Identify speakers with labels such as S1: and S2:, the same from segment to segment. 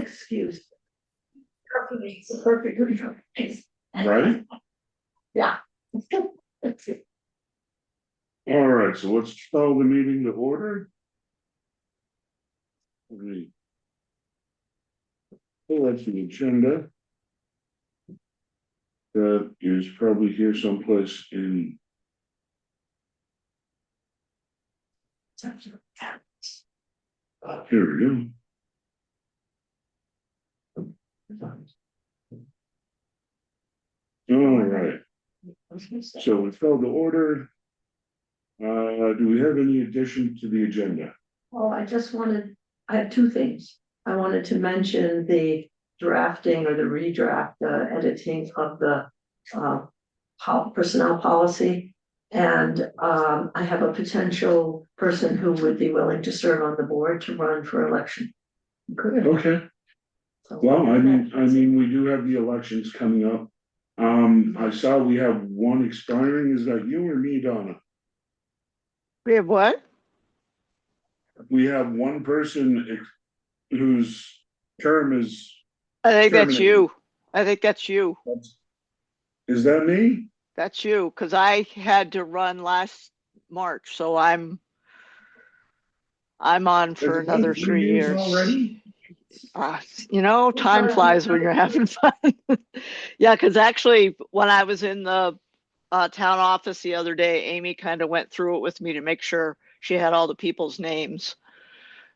S1: excuse. It's a perfect excuse.
S2: Right?
S1: Yeah.
S2: All right, so let's call the meeting to order. Right. So that's the agenda. That is probably here someplace in. Here we go. All right, so we called to order. Do we have any addition to the agenda?
S1: Well, I have two things. I wanted to mention the drafting or the redraft, editing of the personnel policy. And I have a potential person who would be willing to serve on the board to run for election. Good.
S2: Okay,
S1: So-
S2: well, I mean, we do have the elections coming up. I saw we have one expiring. Is that you or me, Donna?
S3: We have what?
S2: We have one person whose term is.
S3: I think that's
S2: terminated.
S3: you. I think that's you.
S2: Is that me?
S3: That's you, because I had to run last March, so I'm on for
S2: Has it been
S3: another 3 years.
S2: already?
S3: Time flies when you're having fun. Yeah, because actually, when I was in the town office the other day, Amy kind of went through it with me to make sure she had all the people's names.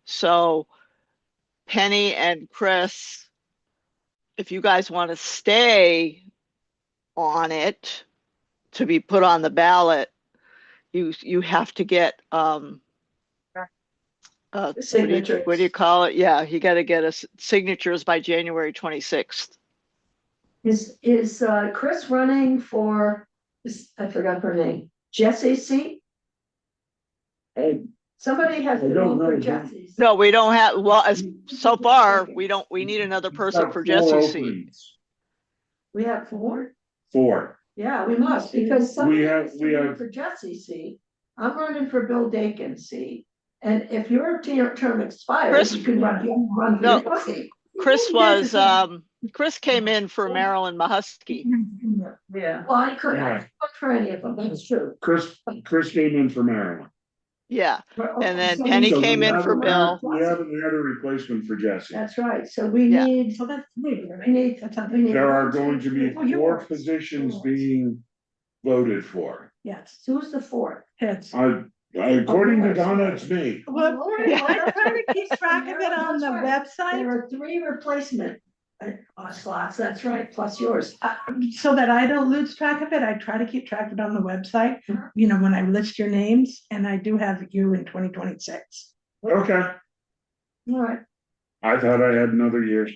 S3: So Penny and Chris, if you guys want to stay on it to be put on the ballot, you have to get
S1: Signatures.
S3: what do you call it? Yeah, you got to get us signatures by January 26th.
S1: Is Chris running for, I forgot her name, Jesse's seat? Somebody has to go for Jesse's.
S3: No, we don't have, well, so far, we need another person for Jesse's seat.
S1: We have four?
S2: Four.
S1: Yeah, we must, because somebody has to
S2: we
S1: run
S2: have-
S1: for Jesse's seat. I'm running for Bill Dakin's seat. And if your term expires,
S3: Chris-
S1: you can run for
S3: No.
S1: your seat.
S3: Chris came in for Marilyn Mahusky.
S1: Yeah. Well, I couldn't
S2: Yeah.
S1: vote for any of them, that's true.
S2: Chris came in for Maryland.
S3: Yeah, and then
S1: So
S3: Penny
S1: we-
S3: came in for Bill.
S2: We haven't had a replacement for Jesse.
S1: That's right, so we
S3: Yeah.
S1: need. So that's three, right? We need.
S2: There are going to be
S1: Oh, yours.
S2: four positions being voted for.
S1: Yes, who's the fourth? Heads.
S2: According to Donna, it's me.
S4: Well, I'm trying to keep track of it on the website
S1: There are three replacement slots, that's right, plus yours.
S4: so that I don't lose track of it. I try to keep track of it on the website,
S1: Sure.
S4: when I list your names, and I do have you in 2026.
S2: Okay,
S1: All right.
S2: I thought I had another year.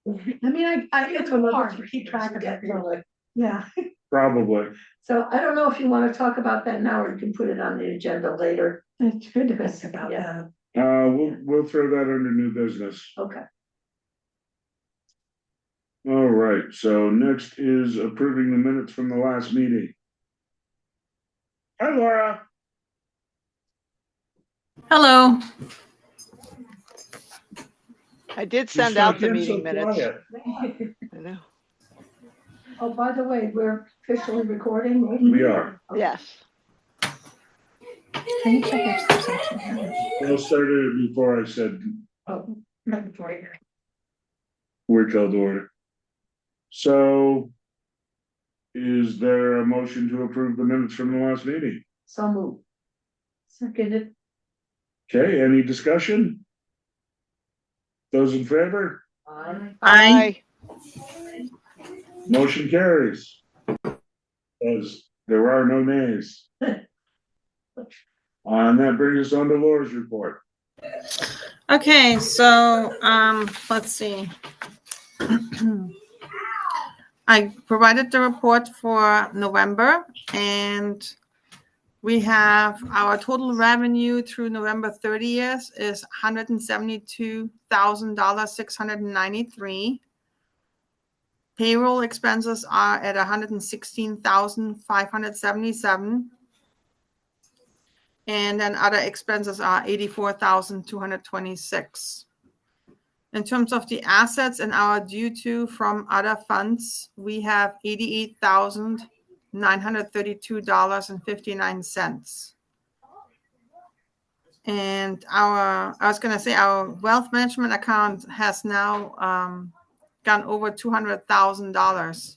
S4: I mean, it's hard to keep track of it.
S1: Really.
S4: Yeah.
S2: Probably.
S1: So I don't know if you want to talk about that now, or you can put it on the agenda later.
S4: It's good to think about
S1: Yeah.
S4: that.
S2: We'll throw that under new business.
S1: Okay.
S2: All right, so next is approving the minutes from the last meeting. Hi, Laura.
S5: Hello.
S3: I did
S2: You
S3: send out
S2: snuck
S3: the
S2: in
S3: meeting
S2: so
S3: minutes.
S2: quiet.
S3: I know.
S1: Oh, by the way, we're officially recording, right?
S2: We are.
S3: Yes.
S5: Can you check which section here?
S2: I started it before I said
S1: Oh, right before you.
S2: we're called to order. So is there a motion to approve the minutes from the last meeting?
S1: So moved. Seconded.
S2: Okay, any discussion? Those in favor?
S5: Aye.
S2: Motion carries. As there are no nays. And that brings us on to Laura's report.
S5: Okay, so let's see. I provided the report for November, and we have our total revenue through November 30th is $172,693. Payroll expenses are at $116,577. And then other expenses are $84,226. In terms of the assets and our due to from other funds, we have $88,932.59. And I was going to say our wealth management account has now gone over $200,000,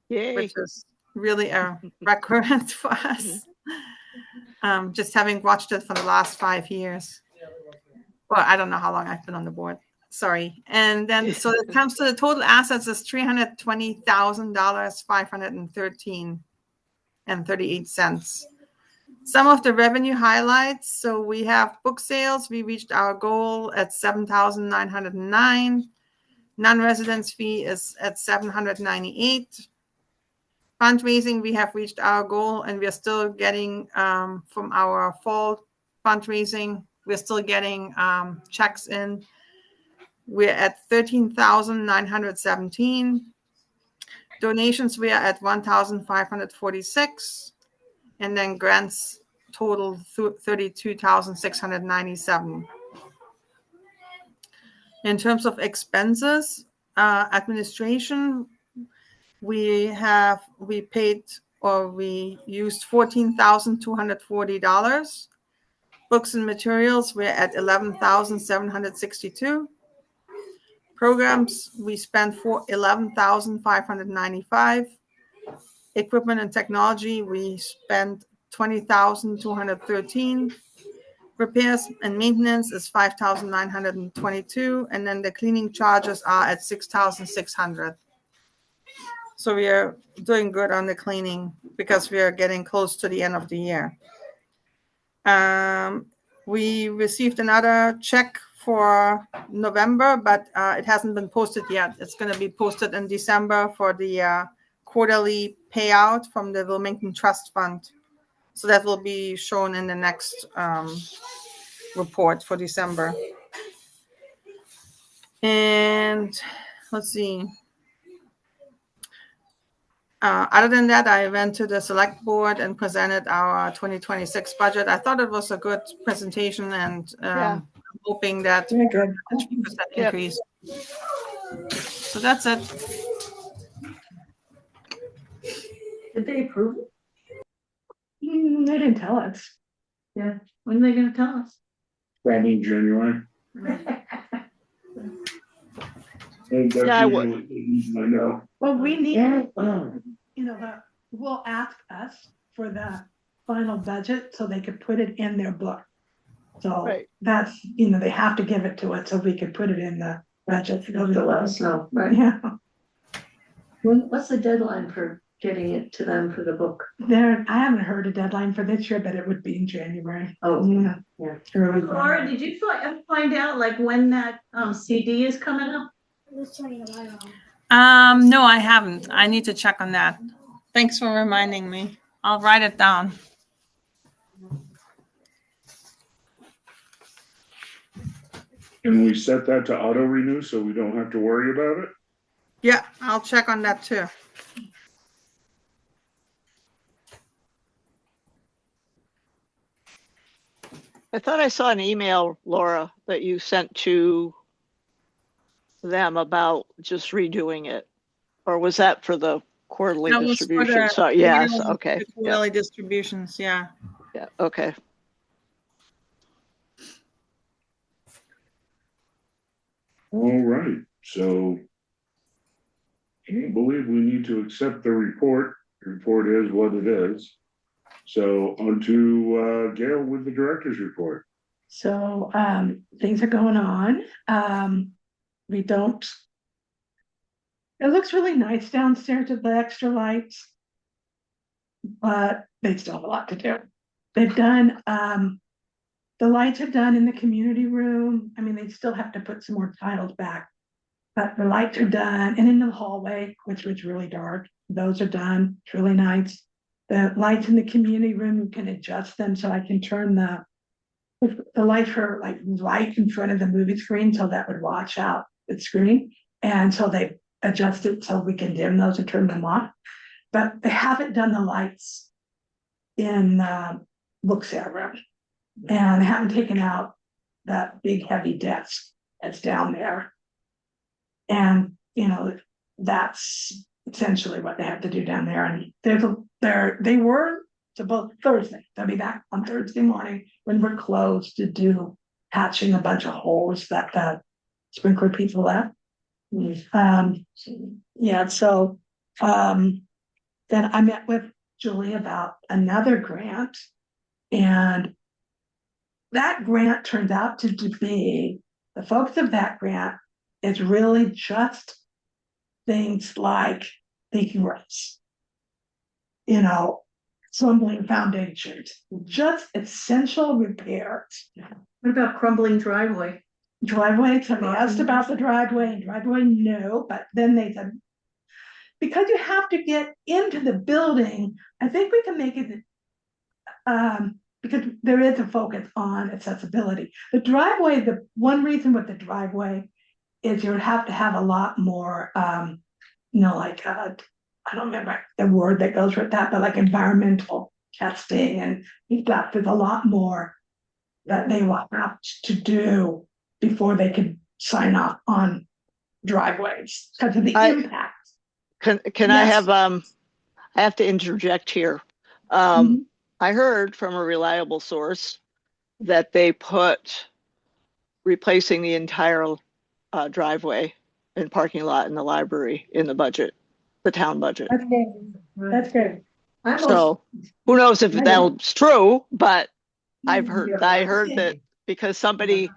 S3: Yay.
S5: which is really a record for us. Just having watched it for the last 5 years. Well, I don't know how long I've been on the board. Sorry. And then, so it comes to the total assets is $320,513.38. Some of the revenue highlights. So we have book sales. We reached our goal at 7,909. Non-residence fee is at 798. Fundraising, we have reached our goal, and we're still getting from our fall fundraising, we're still getting checks in. We're at 13,917. Donations, we are at 1,546. And then grants total 32,697. In terms of expenses, administration, we used $14,240. Books and materials, we're at $11,762. Programs, we spent $11,595. Equipment and technology, we spent $20,213. Repairs and maintenance is $5,922, and then the cleaning charges are at $6,600. So we are doing good on the cleaning because we are getting close to the end of the year. We received another check for November, but it hasn't been posted yet. It's going to be posted in December for the quarterly payout from the Wilmington Trust Fund. So that will be shown in the next report for December. And let's see. Other than that, I went to the select board and presented our 2026 budget. I thought it was a good presentation, and I'm hoping that
S4: Very good.
S5: 3% increase. So that's it.
S1: Did they approve it?
S4: They didn't tell us.
S1: Yeah, when are they gonna tell us?
S2: Probably in January. And that's
S3: Yeah, I would.
S2: usually- I know.
S4: Well, we need,
S1: Yeah.
S4: will ask us for the final budget so they could put it in their book. So
S3: Right.
S4: that's, they have to give it to us so we can put it in the budget.
S1: They'll let us know, right?
S4: Yeah,
S1: What's the deadline for getting it to them for the book?
S4: I haven't heard a deadline for this year, but it would be in January.
S1: Oh,
S4: Yeah.
S1: yeah.
S4: Early
S6: Laura,
S4: January.
S6: did you find out like when that CD is coming up?
S5: No, I haven't. I need to check on that. Thanks for reminding me. I'll write it down.
S2: Can we set that to auto renew so we don't have to worry about it?
S5: Yeah, I'll check on that too.
S3: I thought I saw an email, Laura, that you sent to them about just redoing it. Or was that for the quarterly
S5: That was for
S3: distribution?
S5: the
S3: So, yes,
S5: quarterly-
S3: okay.
S5: the quarterly distributions, yeah.
S3: Yeah, okay.
S2: All right, so I can't believe we need to accept the report. The report is what it is. So on to Gail with the director's report.
S4: So, things are going on. It looks really nice downstairs with the extra lights. But they still have a lot to do. They've done, the lights are done in the community room. I mean, they still have to put some more tiles back. But the lights are done, and in the hallway, which was really dark, those are done. It's really nice. The lights in the community room, you can adjust them so I can turn the light for like right in front of the movie screen, so that would watch out the screen. And so they adjusted so we can dim those and turn them off. But they haven't done the lights in the book sale room. And they haven't taken out that big heavy desk. that's down there. And, that's essentially what they have to do down there. And they were to both Thursday, they'll be back on Thursday morning when we're closed to do patching a bunch of holes that the sprinkler people left. Yeah, so, then I met with Julie about another grant. And that grant turned out to be, the focus of that grant is really just things like leaking roofs. Crumbling foundations, just essential repairs.
S6: What about crumbling driveway?
S4: Driveway, somebody asked about the driveway, no, but then they said, because you have to get into the building, I think we can make it, because there is a focus on accessibility. The driveway, the one reason with the driveway is you would have to have a lot more, I don't remember the word that goes with that, but like environmental testing and stuff. There's a lot more that they will have to do before they can sign off on driveways because of the impact.
S3: Can I
S4: Yes.
S3: I have to interject here.
S4: Mhm.
S3: I heard from a reliable source that they put replacing the entire driveway and parking lot in the library in the budget, the town budget.
S4: That's good. That's good.
S3: So who knows if
S4: Right.
S3: that's true, but I heard that because somebody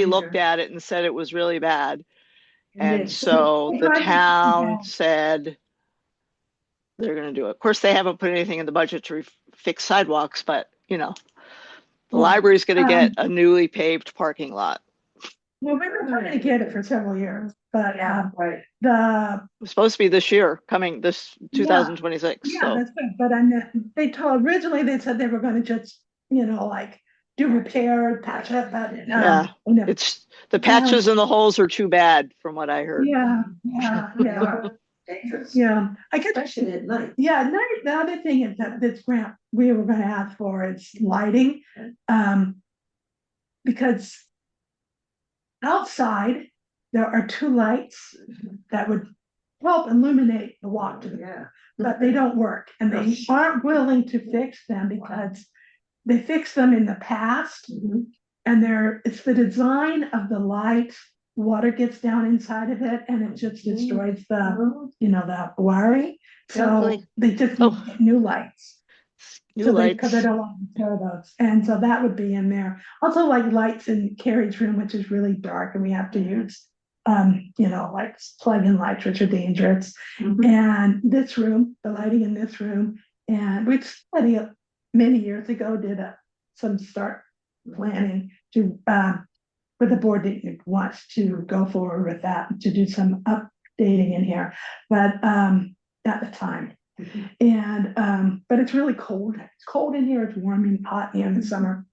S3: looked at it and said it was really bad. And so the town said they're going to do it. Of course, they haven't put anything in the budget to fix sidewalks, but the library's going to get a newly paved parking lot.
S4: Well, we've been trying to get it for several years, but
S1: Right.
S3: It was supposed to be this year, coming this 2026.
S4: Yeah,
S3: So
S4: that's good. But originally they said they were going to just, do repair, patch up, but
S3: yeah, it's the patches and the holes are too bad from what I heard.
S4: Yeah.
S1: Dangerous.
S4: Yeah, I guess.
S1: Especially at night.
S4: Yeah, the other thing is that this grant we were gonna ask for is lighting. Because outside, there are 2 lights that would help illuminate the walk to the,
S1: Yeah.
S4: but they don't work. And they aren't willing to fix them because they fixed them in the past. And it's the design of the light, water gets down inside of it and it just destroys the wiring. So
S3: Lovely.
S4: they just need new lights.
S3: New lights.
S4: Because I don't want to repair those. And so that would be in there. Also like lights in Carrie's room, which is really dark and we have to use, like plug-in lights, which are dangerous. And this room, the lighting in this room, and we studied many years ago, did some start planning to, but the board didn't want to go forward with that, to do some updating in here, but at the time. And but it's really cold. It's cold in here, it's warm and hot here in the summer.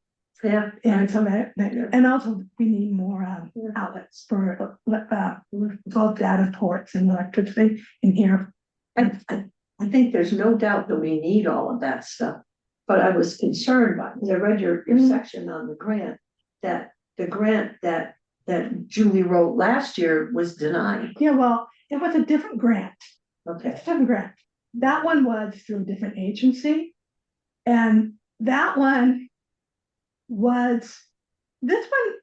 S1: Yeah.
S4: And so and also we need more outlets for both data ports and electricity in here.
S1: I think there's no doubt that we need all of that stuff. But I was concerned by, because I read your section on the grant, that the grant that Julie wrote last year was denied.
S4: Yeah, well, it was a different grant.
S1: Okay.
S4: It's a different grant. That one was through a different agency. And that one was, this one,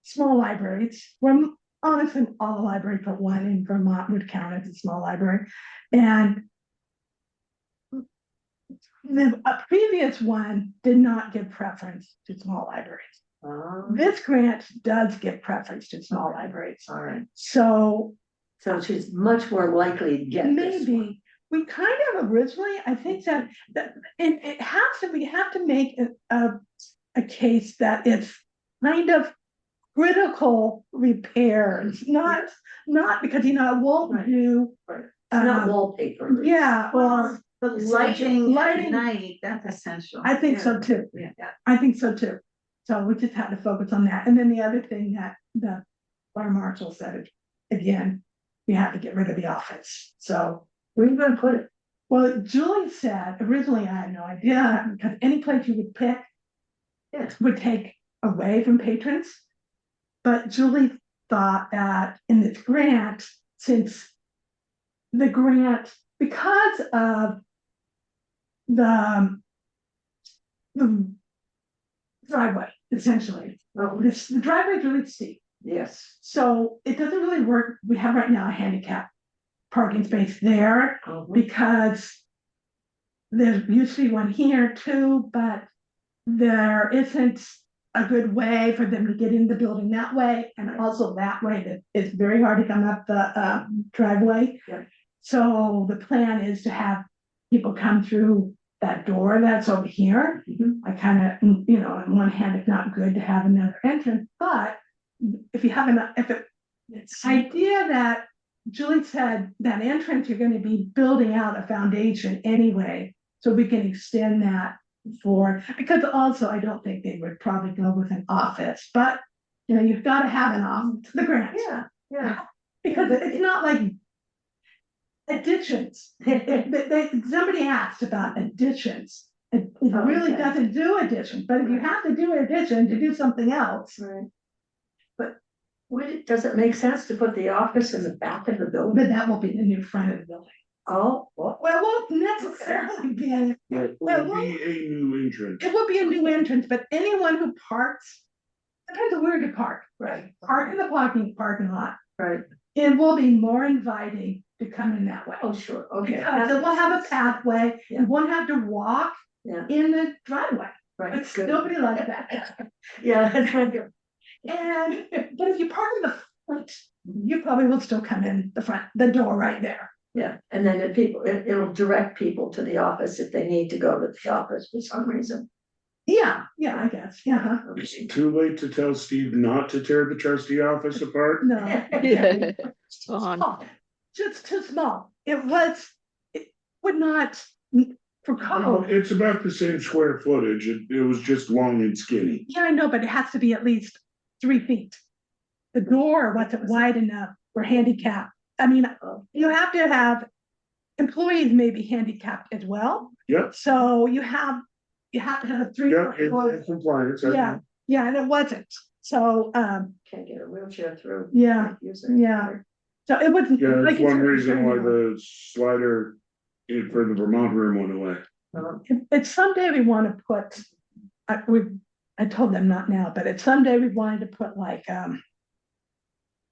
S4: small libraries, when honestly, all the libraries but one in Vermont would count as a small library. And the previous one did not give preference to small libraries. This grant does give preference to small libraries.
S1: All right.
S4: So
S1: she's much more likely to get this one.
S4: maybe we kind of originally, I think that it has to, we have to make a case that it's kind of critical repairs, not because it won't do.
S1: Right. It's not wallpaper.
S4: Yeah, well,
S6: But lighting at
S4: Lighting-
S6: night, that's essential.
S4: I think so too.
S1: Yeah.
S4: I think so too. So we just had to focus on that. And then the other thing that the fire marshal said, again, we have to get rid of the office. So,
S1: Where are you gonna put it?
S4: well, Julie said, originally I had no idea, because any place you would pick
S1: Yes.
S4: would take away from patrons. But Julie thought that in this grant, since the grant, because of the driveway, essentially, the driveway is really steep.
S1: Yes.
S4: So it doesn't really work. We have right now a handicap parking space there
S1: Mhm.
S4: because there's usually one here too, but there isn't a good way for them to get in the building that way. And also that way that it's very hard to come up the driveway.
S1: Yeah.
S4: So the plan is to have people come through that door that's over here.
S1: Mhm.
S4: I kind of, on one hand, it's not good to have another entrance, but if you have it's idea that Julie said that entrance, you're gonna be building out a foundation anyway, so we can extend that because also I don't think they would probably go with an office, but you've got to have an office, the grant.
S1: Yeah, yeah.
S4: Because it's not like additions. Somebody asked about additions. It really
S1: Okay.
S4: doesn't do additions, but if you have to do addition to do something else.
S1: Right. But does it make sense to put the office in the back of the building?
S4: But that will be the new front of the building.
S1: Oh, well,
S4: Well, it won't necessarily be,
S2: It
S4: Well,
S2: will be a new entrance.
S4: it will be a new entrance, but anyone who parks, depends on where you park,
S1: right,
S4: park in the parking lot,
S1: right.
S4: it will be more inviting to come in that way.
S1: Oh, sure, okay.
S4: Because it will have a pathway,
S1: Yeah.
S4: you won't have to walk
S1: Yeah,
S4: in the driveway,
S1: right,
S4: but
S1: good.
S4: nobody likes that.
S1: Yeah, that's right. Good.
S4: And, but if you park in the front, you probably will still come in the door right there.
S1: Yeah, and then it'll direct people to the office if they need to go to the office for some reason.
S4: Yeah, I guess, yeah,
S2: Is it too late to tell Steve not to tear the trustee office apart?
S4: no.
S3: Yeah. On.
S4: Small, just too small. It would not, for
S2: Well,
S4: code.
S2: it's about the same square footage. It was just long and skinny.
S4: Yeah, I know, but it has to be at least 3 feet. The door wasn't wide enough for handicap. I mean, you have to have employees may be handicapped as well.
S2: Yep,
S4: So you have to have a 3
S2: yeah,
S4: foot.
S2: in compliance.
S4: Yeah, yeah, and it wasn't. So,
S1: Can't get a wheelchair through.
S4: yeah,
S1: Can't use it.
S4: yeah. So it wasn't.
S2: Yeah,
S4: like
S2: that's
S4: you
S2: one
S4: said,
S2: reason why
S4: it's
S2: the slider for the Vermont room went away.
S4: It's someday we want to put, I told them not now, but it's someday we wanted to put like,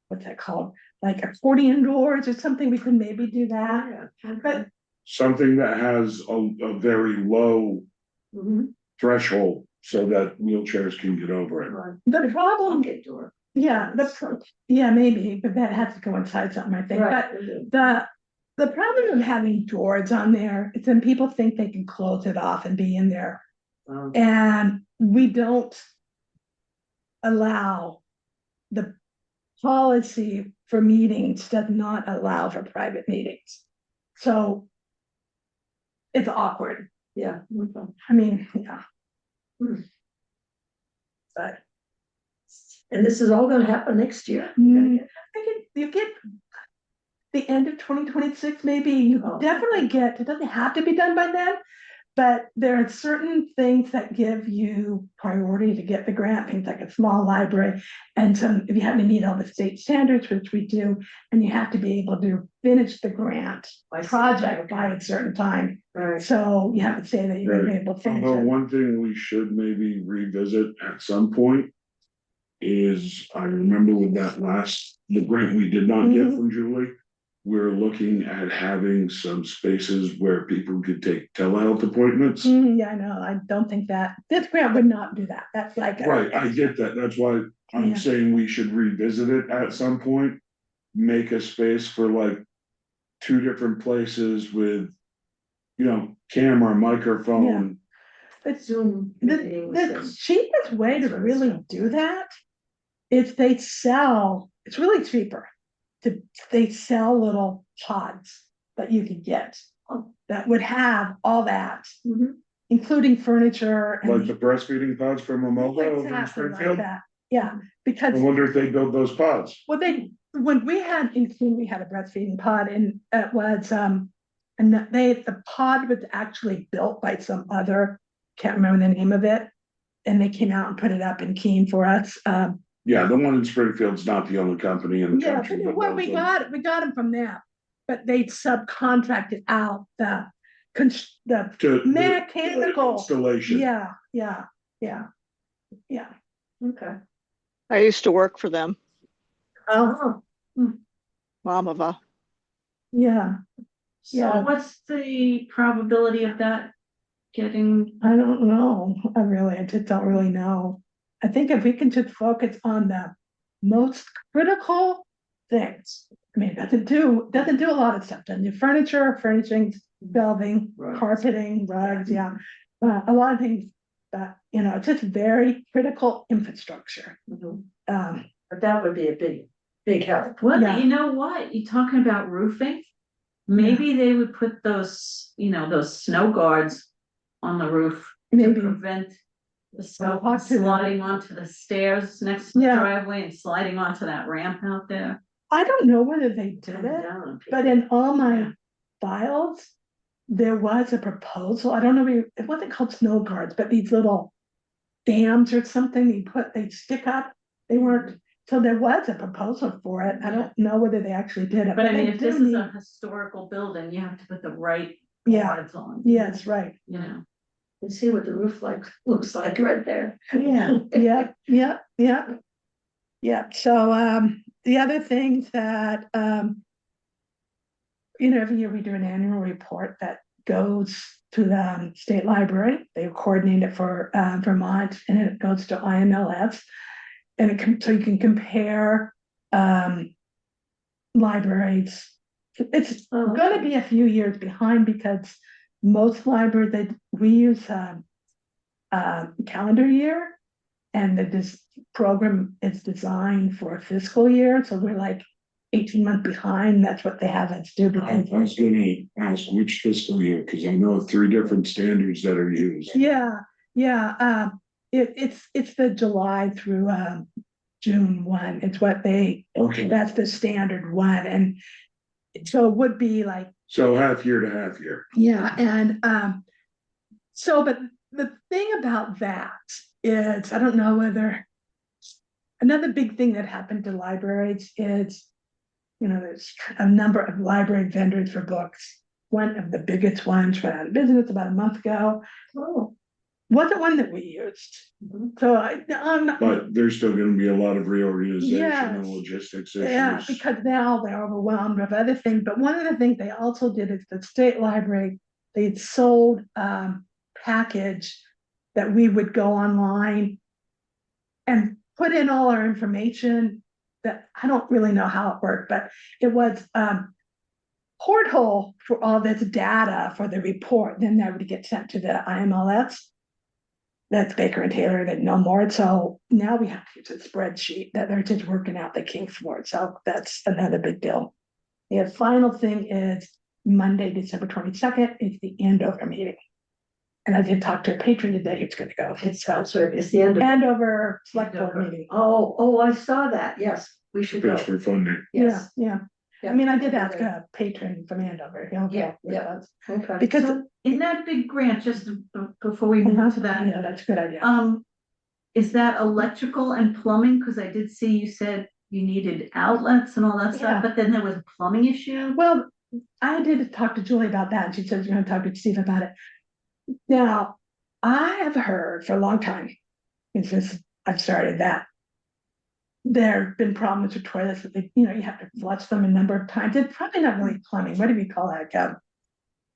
S4: what's that called? Like accordion doors or something, we could maybe do that,
S1: Yeah.
S4: but
S2: Something that has a very low
S1: Mhm.
S2: threshold so that wheelchairs can get over it.
S1: Right.
S4: the problem,
S1: Pocket door.
S4: yeah, yeah, maybe, but that has to go inside something, I think, but
S1: Right.
S4: the problem of having doors on there is then people think they can close it off and be in there.
S1: Um,
S4: And we don't allow, the policy for meetings does not allow for private meetings. So it's awkward.
S1: Yeah. Okay.
S4: I mean, yeah.
S1: Hmm.
S4: But
S1: And this is all gonna happen next year?
S4: I think you get the end of 2026, maybe you
S1: Oh.
S4: definitely it doesn't have to be done by then. But there are certain things that give you priority to get the grant, things like a small library. And if you have to meet all the state standards, which we do, and you have to be able to finish the grant
S1: I see.
S4: project by a certain time.
S1: Right.
S4: So you have to say that you're gonna be able to finish
S2: Although
S4: it.
S2: one thing we should maybe revisit at some point is, I remember with the grant we did not get
S4: Mhm.
S2: from Julie, we're looking at having some spaces where people could take telehealth appointments.
S4: Yeah, I know, I don't think this grant would not do that, that's like.
S2: Right, I get that. That's why I'm
S4: Yeah.
S2: saying we should revisit it at some point. Make a space for like 2 different places with, camera, microphone.
S4: But
S1: Zoom. meetings
S4: the
S1: and-
S4: cheapest way to
S1: Sort of
S4: really
S1: stuff.
S4: do that is it's really cheaper. They sell little pods that you could get that would have all that,
S1: Mhm.
S4: including furniture
S2: Like
S4: and.
S2: the breastfeeding pods from Amoga over in
S4: Exactly like
S2: Springfield.
S4: that, yeah,
S2: I
S4: because
S2: wonder if they build those pods.
S4: when we had in Keene, we had a breastfeeding pod and it was, and the pod was actually built by some other, can't remember the name of it. And they came out and put it up in Keene for us,
S2: Yeah, the one in Springfield's not the only company in the
S4: Yeah,
S2: country. that
S4: well,
S2: does
S4: we
S2: them.
S4: got them from them, but they subcontracted out the the
S2: To the
S4: mechanical.
S2: installation.
S4: Yeah.
S1: Okay.
S3: I used to work for them,
S1: Oh,
S3: Mamava.
S4: Yeah,
S6: So
S4: Yeah.
S6: what's the probability of that getting,
S4: I don't know. I just don't really know. I think if we can just focus on the most critical things. I mean, it doesn't do a lot of stuff. Doesn't do furniture, furnishings, shelving,
S1: Right.
S4: carpeting, rugs, yeah. A lot of things that, it's just very critical infrastructure.
S1: mhm.
S4: Um,
S1: But that would be a big help.
S6: well,
S4: Yeah.
S6: you know what, you talking about roofing? Maybe they would put those, those snow guards on the roof to
S4: Maybe.
S6: prevent the snow
S4: Talk to them.
S6: sliding onto the stairs next to the
S4: Yeah.
S6: driveway and sliding onto that ramp out there.
S4: I don't know whether they did
S1: Coming
S4: it,
S1: down on people.
S4: but in all my
S6: Yeah.
S4: files, there was a proposal. I don't know, it wasn't called snow guards, but these little dams or something they stick up. They weren't, so there was a proposal for it. I don't know whether they actually did it.
S6: But I
S4: they
S6: mean, if
S4: do
S6: this is
S4: need-
S6: a historical building, you have to put the right
S4: Yeah.
S6: guards on.
S4: Yes, right.
S6: You know,
S1: And see what the roof looks like right there.
S4: Yeah, yeah. So, the other things that, every year we do an annual report that goes to the state library. They coordinate it for Vermont, and it goes to IMLS. And so you can compare libraries. It's
S1: Oh,
S4: gonna be a few years behind because most libraries that we use calendar year, and this program is designed for a fiscal year, so we're like 18 months behind. That's what they have us do.
S2: I was gonna ask which fiscal year, because I know of 3 different standards that are used.
S4: Yeah. It's the July through June one. It's what
S2: Okay,
S4: that's the standard one, and so it would be like,
S2: so half year to half year.
S4: yeah, and so, but the thing about that is, I don't know whether another big thing that happened to libraries is, there's a number of library vendors for books. One of the biggest ones went out of business about a month ago.
S1: Oh,
S4: Wasn't one that we used.
S1: Mhm.
S4: So I'm not.
S2: But there's still gonna be a lot of reorganization and
S4: Yes.
S2: logistics
S4: Yeah,
S2: issues.
S4: because now they're overwhelmed with other things, but one of the things they also did is the state library, they'd sold package that we would go online and put in all our information. That I don't really know how it worked, but it was porthole for all this data for the report, then that would get sent to the IMLS. That's Baker and Taylor, that know more. So now we have to use a spreadsheet that they're just working out the kinks for it. So that's another big deal. The final thing is Monday, December 22nd is the Andover meeting. And I did talk to a patron today who's gonna go.
S1: it's the end of.
S4: Andover select board
S6: Andover.
S4: meeting.
S1: Oh, I saw that. Yes, we should go.
S2: Fish for funding.
S1: Yes.
S4: Yeah. I mean, I did ask a patron from Andover. He'll go
S1: Yeah,
S4: with
S1: yeah.
S4: us.
S1: Okay.
S4: Because,
S6: so in that big grant, just before we move to that,
S4: yeah, that's a good idea.
S6: is that electrical and plumbing? Cause I did see you said you needed outlets and all that
S4: Yeah.
S6: stuff, but then there was a plumbing issue.
S4: Well, I did talk to Julie about that, and she said you're gonna talk to Steve about it. Now, I have heard for a long time, since I've started that, there have been problems with toilets that you have to flush them a number of times. It's probably not really plumbing. What do we call that?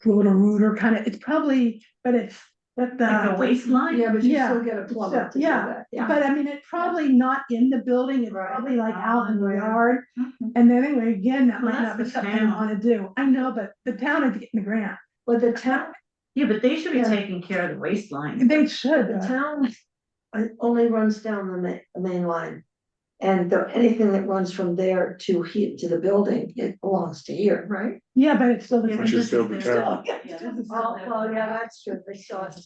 S4: Rooter kind of, it's probably, but it's, but
S6: Like the waistline?
S1: Yeah, but you
S4: Yeah.
S1: still get a plumber to do
S4: Yeah.
S1: that. Yeah.
S4: But I mean, it's probably not in the building, it's
S1: Right.
S4: probably like out in the
S1: Right.
S4: yard.
S6: Mhm.
S4: And then anyway, again, that
S6: Well,
S4: might not be
S6: that's the
S4: something I
S6: town.
S4: wanna do. I know, but the town is getting the grant.
S1: Well, the town,
S6: Yeah, but they should be
S1: Yeah.
S6: taking care of the waistline.
S4: They should.
S1: the town only runs down the main line. And anything that runs from there to the building, it belongs to here, right?
S4: Yeah, but it's still.
S6: Yeah,
S2: Which is still the
S6: this their-
S2: town.
S6: Yeah, this is
S1: Oh,
S6: their-
S1: well, yeah, that's true, they saw it.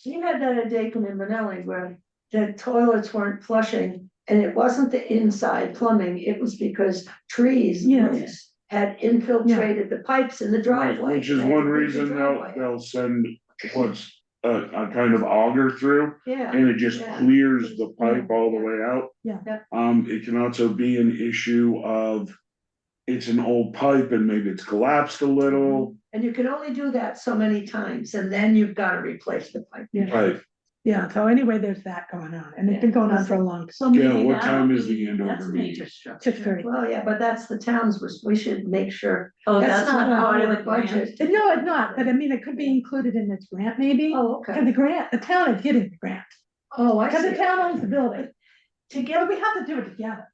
S1: We had that at Dakin and Manelli where the toilets weren't flushing, and it wasn't the inside plumbing, it was because trees.
S4: Yes.
S1: Had infiltrated the pipes in the driveway.
S2: Which is
S1: They had
S2: one
S1: to dig the
S2: reason
S1: driveway.
S2: they'll send what's a kind of auger through.
S1: Yeah,
S2: And it just
S1: Yeah.
S2: clears the pipe all the way out.
S4: Yeah.
S1: Yeah.
S2: It can also be an issue of, it's an old pipe and maybe it's collapsed a little,
S1: and you can only do that so many times, and then you've gotta replace the pipe.
S4: Yeah.
S2: right?
S4: Yeah, so anyway, there's that going on, and it's been going on for a long time.
S6: So
S2: Yeah,
S6: maybe
S2: what time
S6: that'll
S2: is the
S6: be-
S2: Andover
S6: That's a
S2: meeting?
S6: major structure.
S4: 6:30.
S1: Well, yeah, but that's the town's, we should make sure.
S6: Oh,
S1: That's
S6: that's
S1: not
S6: not part of
S1: our
S6: the budget.
S1: budget.
S4: No, it's not, but I mean, it could be included in this grant maybe,
S1: Oh,
S4: because
S1: okay.
S4: the grant, the town is getting the grant,
S1: Oh, I
S4: because the
S1: see.
S4: town owns the building.
S1: Together,
S4: But we have to do it together.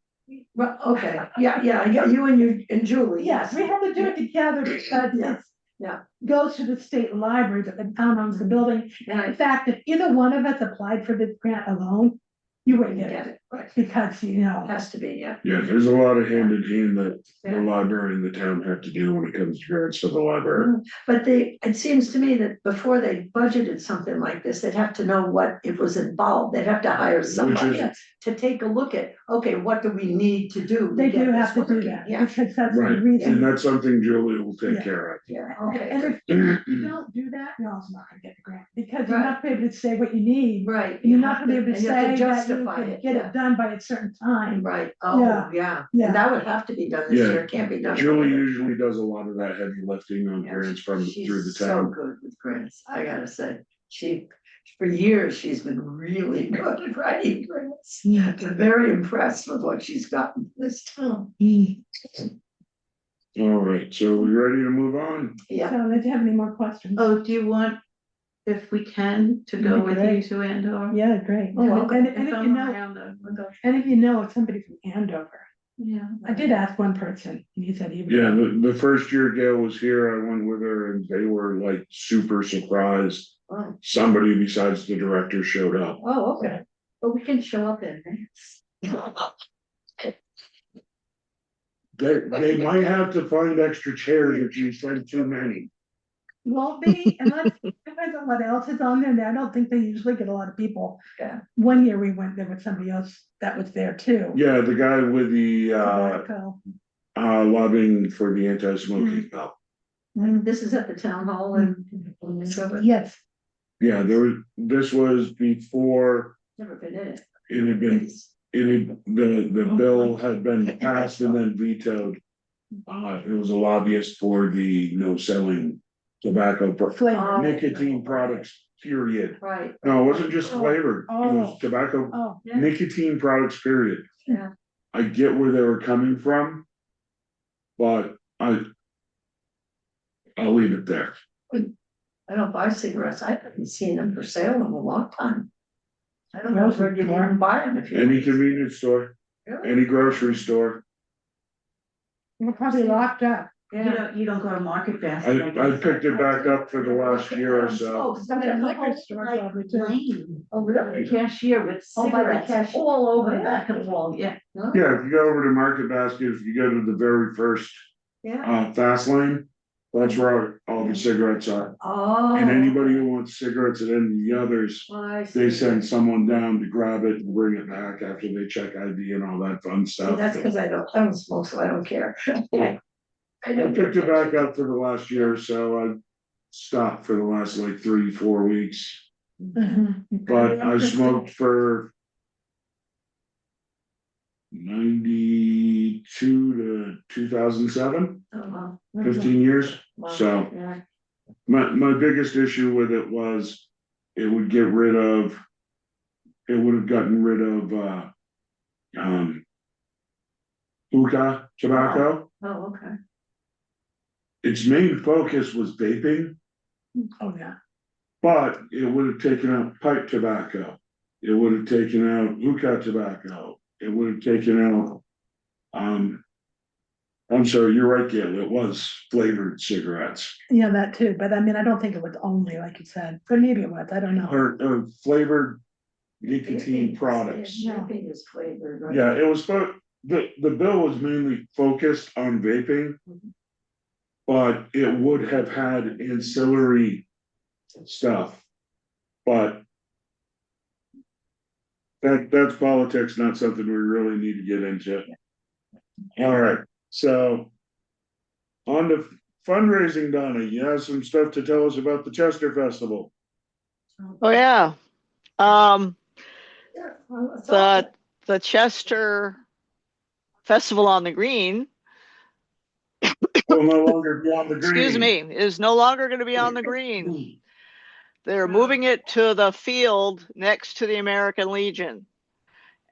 S1: well, okay, yeah, you and Julie.
S4: Yes, we have to do it together because
S1: Yeah,
S4: it's.
S1: yeah.
S4: Goes to the state library, but the town owns the building. In
S1: Right.
S4: fact, if either one of us applied for this grant alone, you wouldn't get
S1: Get
S4: it,
S1: it, right,
S4: because, you know,
S1: has to be, yeah.
S2: Yeah, there's a lot of hand in hand that the
S1: Yeah.
S2: library and the town have to do when it comes to grants for the library.
S1: But it seems to me that before they budgeted something like this, they'd have to know what it was involved, they'd have to hire somebody
S2: is-
S1: to take a look at, okay, what do we need to do?
S4: they
S1: get
S4: do
S1: this
S4: have to do
S1: working?
S4: that,
S1: Yeah,
S4: because that's the
S2: Right, and
S4: reason.
S2: that's something Julie will take
S4: Yeah.
S2: care of.
S1: yeah,
S4: And
S1: okay,
S4: if you don't do that, you're also not gonna get the grant, because you're
S1: Right.
S4: not gonna be able to say what you need.
S1: right.
S4: And you're not gonna be able to
S1: and you have
S4: say that you
S1: justify
S4: can
S1: it,
S4: get
S1: yeah.
S4: it done by a certain time.
S1: Right, oh, yeah,
S4: Yeah.
S1: and that would have to be done this
S2: Yeah.
S1: year, it can't be done.
S2: Julie
S1: later.
S2: usually does a lot of that heavy lifting on
S1: Yeah,
S2: grants from
S1: she's
S2: through the
S1: So
S2: town.
S1: good with grants, I gotta say, for years, she's been really good at writing grants.
S4: Yeah.
S1: I'm very impressed with what she's gotten this town.
S2: All right, so we ready to move on?
S1: Yeah,
S4: So, did you have any more questions?
S6: Oh, do you want, if we can, to go
S4: That'd be
S6: with you
S4: great.
S6: to Andover?
S4: Yeah, great.
S1: Oh, well,
S4: And
S6: If
S4: if you
S6: I'm
S4: know,
S6: around, we'll go.
S4: and if you know somebody from Andover,
S6: Yeah.
S4: I did ask one person, and he said he would.
S2: Yeah, the first year Gail was here, I went with her and they were like super surprised.
S1: oh,
S2: Somebody besides the director showed up.
S1: oh, okay, but we can show up in minutes.
S2: They might have to find extra chairs if you send too many.
S4: Won't be, unless, depends on what else is on there, and I don't think they usually get a lot of people.
S1: Yeah.
S4: One year we went, there was somebody else that was there too.
S2: Yeah, the guy with the
S4: Tobacco.
S2: lobbying for the anti-smoking bill.
S1: And this is at the town hall and.
S4: Yes,
S2: Yeah, this was before
S1: Never been in it.
S2: it had been, the bill had been passed and then vetoed. It was a lobbyist for the no selling tobacco,
S4: flavor.
S2: nicotine products, period.
S1: Right,
S2: No, it wasn't just flavored, it was
S4: Oh.
S2: tobacco,
S4: Oh,
S6: Yeah.
S2: nicotine products, period.
S1: yeah,
S2: I get where they were coming from. But I'll leave it there.
S1: I don't buy cigarettes, I haven't seen them for sale in a long time. I don't know
S4: Grocery
S1: where you
S4: store.
S1: even buy them if you.
S2: Any convenience store,
S1: Really?
S2: any grocery store.
S4: we're probably locked up.
S1: Yeah.
S6: You don't go to Market Basket.
S2: I picked it back up for the last year or so.
S1: Oh,
S4: Some
S1: something
S4: liquor
S1: like,
S4: store
S6: Like
S4: probably too.
S6: lane,
S1: oh, really?
S6: cashier with
S1: Oh, by the
S6: cigarettes
S1: cashier.
S6: all over the
S1: Oh,
S6: back of
S1: yeah.
S6: the wall, yeah.
S2: Yeah, if you go over to Market Basket, if you go to the very first
S1: Yeah,
S2: fast lane, that's where all the cigarettes are.
S1: oh.
S2: And anybody who wants cigarettes at any of the others,
S1: I
S2: they
S1: see.
S2: send someone down to grab it and bring it back after they check ID and all that fun
S1: See,
S2: stuff.
S1: that's because I don't smoke, so I don't care. I
S2: I
S1: don't
S2: picked it back up for the last year or so. I stopped for the last like 3-4 weeks.
S4: Mhm.
S2: But I smoked for 92 to 2007,
S1: Oh, wow.
S2: 15 years.
S1: Wow.
S2: So
S1: Yeah.
S2: my biggest issue with it was it would have gotten rid of hookah tobacco.
S1: Oh, okay.
S2: Its main focus was vaping,
S4: Oh, yeah.
S2: but it would have taken out pipe tobacco. It would have taken out hookah tobacco. It would have taken out, I'm sorry, you're right, Gail, it was flavored cigarettes.
S4: Yeah, that too, but I mean, I don't think it was only like you said, but maybe it was, I don't know.
S2: Or flavored nicotine products.
S1: Yeah, vaping is flavored, right?
S2: Yeah, it was, the bill was mainly focused on vaping. But it would have had ancillary stuff. But that's politics, not something we really need to get into. All right, so on to fundraising, Donna, you have some stuff to tell us about the Chester Festival.
S3: Oh, yeah. Um,
S1: Yeah, well, it's awful.
S3: the Chester Festival on the Green,
S2: Will no longer be on the
S3: excuse
S2: green.
S3: me, is no longer going to be on the green. They're moving it to the field next to the American Legion.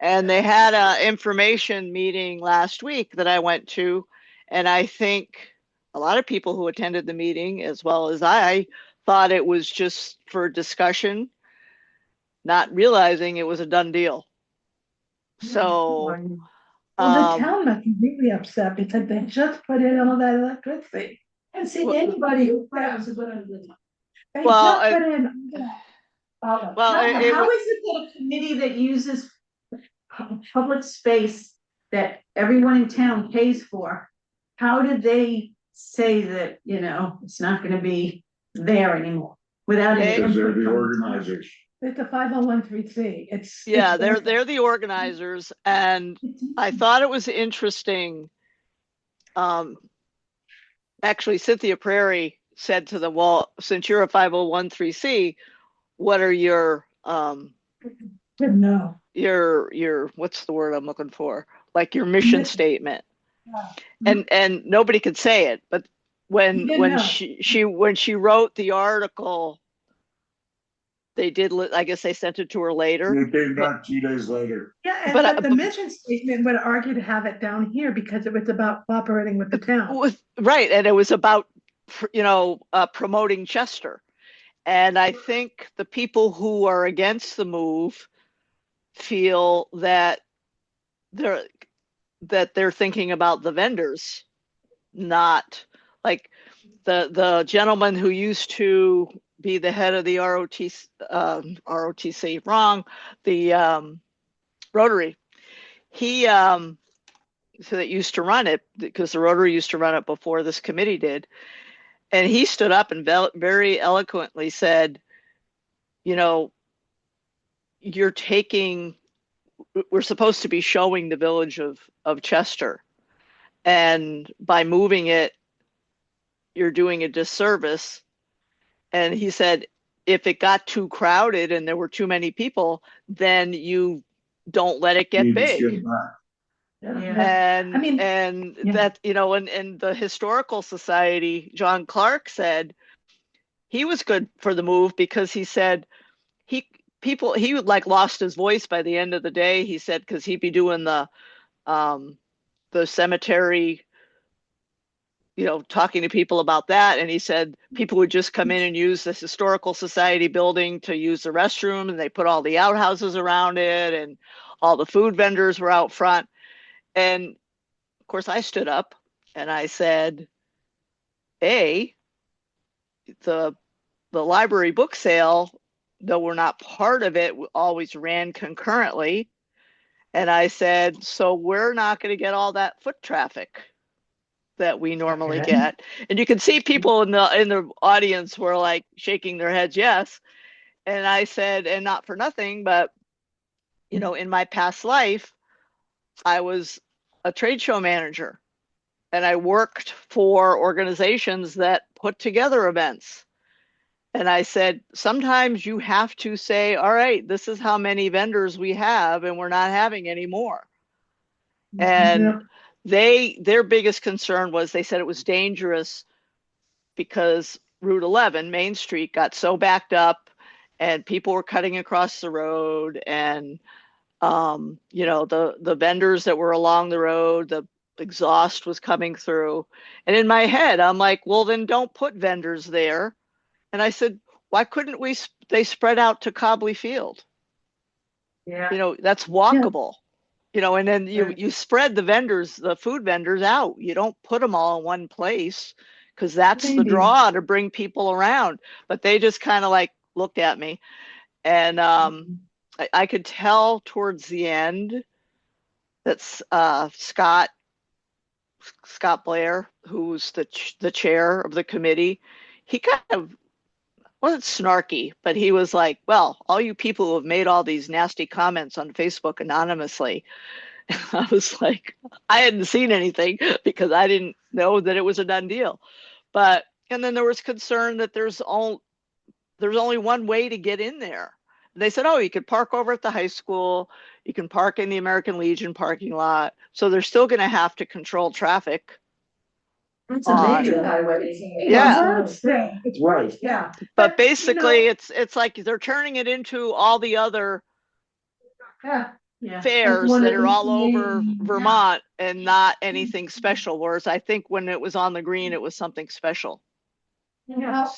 S3: And they had a information meeting last week that I went to, and I think a lot of people who attended the meeting, as well as I, thought it was just for discussion, not realizing it was a done deal. So,
S4: Well, the
S3: um,
S4: town must be really upset because they just put in all that electricity.
S1: And see, anybody who grabs is what I'm doing.
S4: They
S3: Well,
S4: just put in. all that.
S3: well, it
S6: How
S3: was,
S6: is it that a committee that uses public space that everyone in town pays for, how did they say that, it's not gonna be there anymore without any
S3: They-
S2: Because they're
S6: input
S2: the
S6: from the town?
S2: organizers.
S4: It's a 501(c)(3).
S3: yeah,
S4: it's
S3: they're the organizers, and I thought it was interesting. Actually, Cynthia Prairie said to them, well, since you're a 501(c), what are your
S4: No.
S3: what's the word I'm looking for? Like your mission
S4: Mission.
S3: statement.
S4: Yeah.
S3: And nobody could say it, but when
S4: Yeah,
S3: when
S4: no.
S3: she wrote the article, they did, I guess they sent it to her later.
S2: It came back 2 days later.
S4: Yeah,
S3: But-
S4: but the mission statement would argue to have it down here because it was about cooperating with the town.
S3: Right, and it was about promoting Chester. And I think the people who are against the move feel that they're thinking about the vendors, not like the gentleman who used to be the head of the ROTC, wrong, the Rotary. He so that used to run it, because the Rotary used to run it before this committee did. And he stood up and very eloquently said, we're supposed to be showing the village of Chester. And by moving it, you're doing a disservice. And he said, if it got too crowded and there were too many people, then you don't let it get
S2: Need to
S3: big.
S2: skip back.
S6: Yeah.
S3: And
S4: I mean,
S3: and
S4: yeah.
S3: that, and the Historical Society, John Clark said he was good for the move because he said he would like lost his voice by the end of the day. He said, because he'd be doing the cemetery, talking to people about that. And he said people would just come in and use the Historical Society building to use the restroom, and they put all the outhouses around it, and all the food vendors were out front. And of course I stood up and I said, the library book sale, though we're not part of it, always ran concurrently. And I said, so we're not going to get all that foot traffic that we normally get. And you can see people in the audience were like shaking their heads, yes. And I said, and not for nothing, but in my past life, I was a trade show manager, and I worked for organizations that put together events. And I said, sometimes you have to say, all right, this is how many vendors we have, and we're not having any more. And their biggest concern was, they said it was dangerous because Route 11, Main Street, got so backed up and people were cutting across the road, and the vendors that were along the road, the exhaust was coming through. And in my head, I'm like, well, then don't put vendors there. And I said, why couldn't they spread out to Cobley Field?
S6: Yeah.
S3: That's walkable. And then you spread the food vendors out. You don't put them all in one place, because that's the draw to bring people around. But they just kind of like looked at me, and I could tell towards the end that Scott Blair, who's the chair of the committee, he kind of wasn't snarky, but he was like, well, all you people who have made all these nasty comments on Facebook anonymously. I was like, I hadn't seen anything because I didn't know that it was a done deal. And then there was concern that there's there's only one way to get in there. They said, oh, you could park over at the high school, you can park in the American Legion parking lot. So they're still going to have to control traffic.
S1: It's a major highway.
S3: Yeah.
S1: It's
S2: Right.
S1: Yeah.
S3: But basically, it's like they're turning it into all the other
S1: Yeah.
S6: Yeah.
S3: fairs
S1: one
S3: that
S1: of
S3: are all
S1: these
S3: over
S1: names,
S3: Vermont and not anything special. Whereas I think when it was on the green, it was something special.
S4: Well,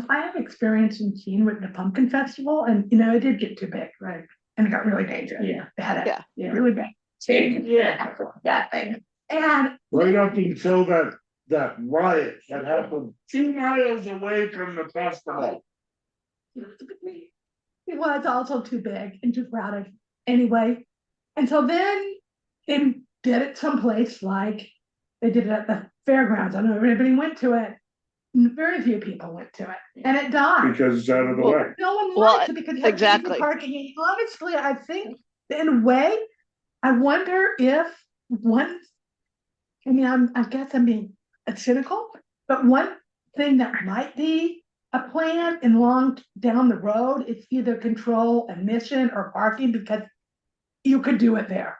S4: I have experience in Keene with the Pumpkin Festival, and it did get too big, right? And it got really dangerous.
S6: Yeah.
S4: They had
S3: Yeah.
S6: Yeah.
S4: really bad.
S6: Yeah.
S4: That thing. And
S2: Right up until that riot that happened 2 miles away from the festival.
S4: it was also too big and too crowded anyway. And so then they did it someplace like they did it at the fairgrounds. I don't know if anybody went to it. Very few people went to it, and it died.
S2: Because it's out of the
S3: Well,
S2: way.
S4: No one
S3: Well,
S4: liked it because you have
S3: exactly.
S4: easy parking. And honestly, I think in a way, I wonder if I guess I'm being cynical, but one thing that might be a plan in long down the road is either control admission or parking, because you could do it there.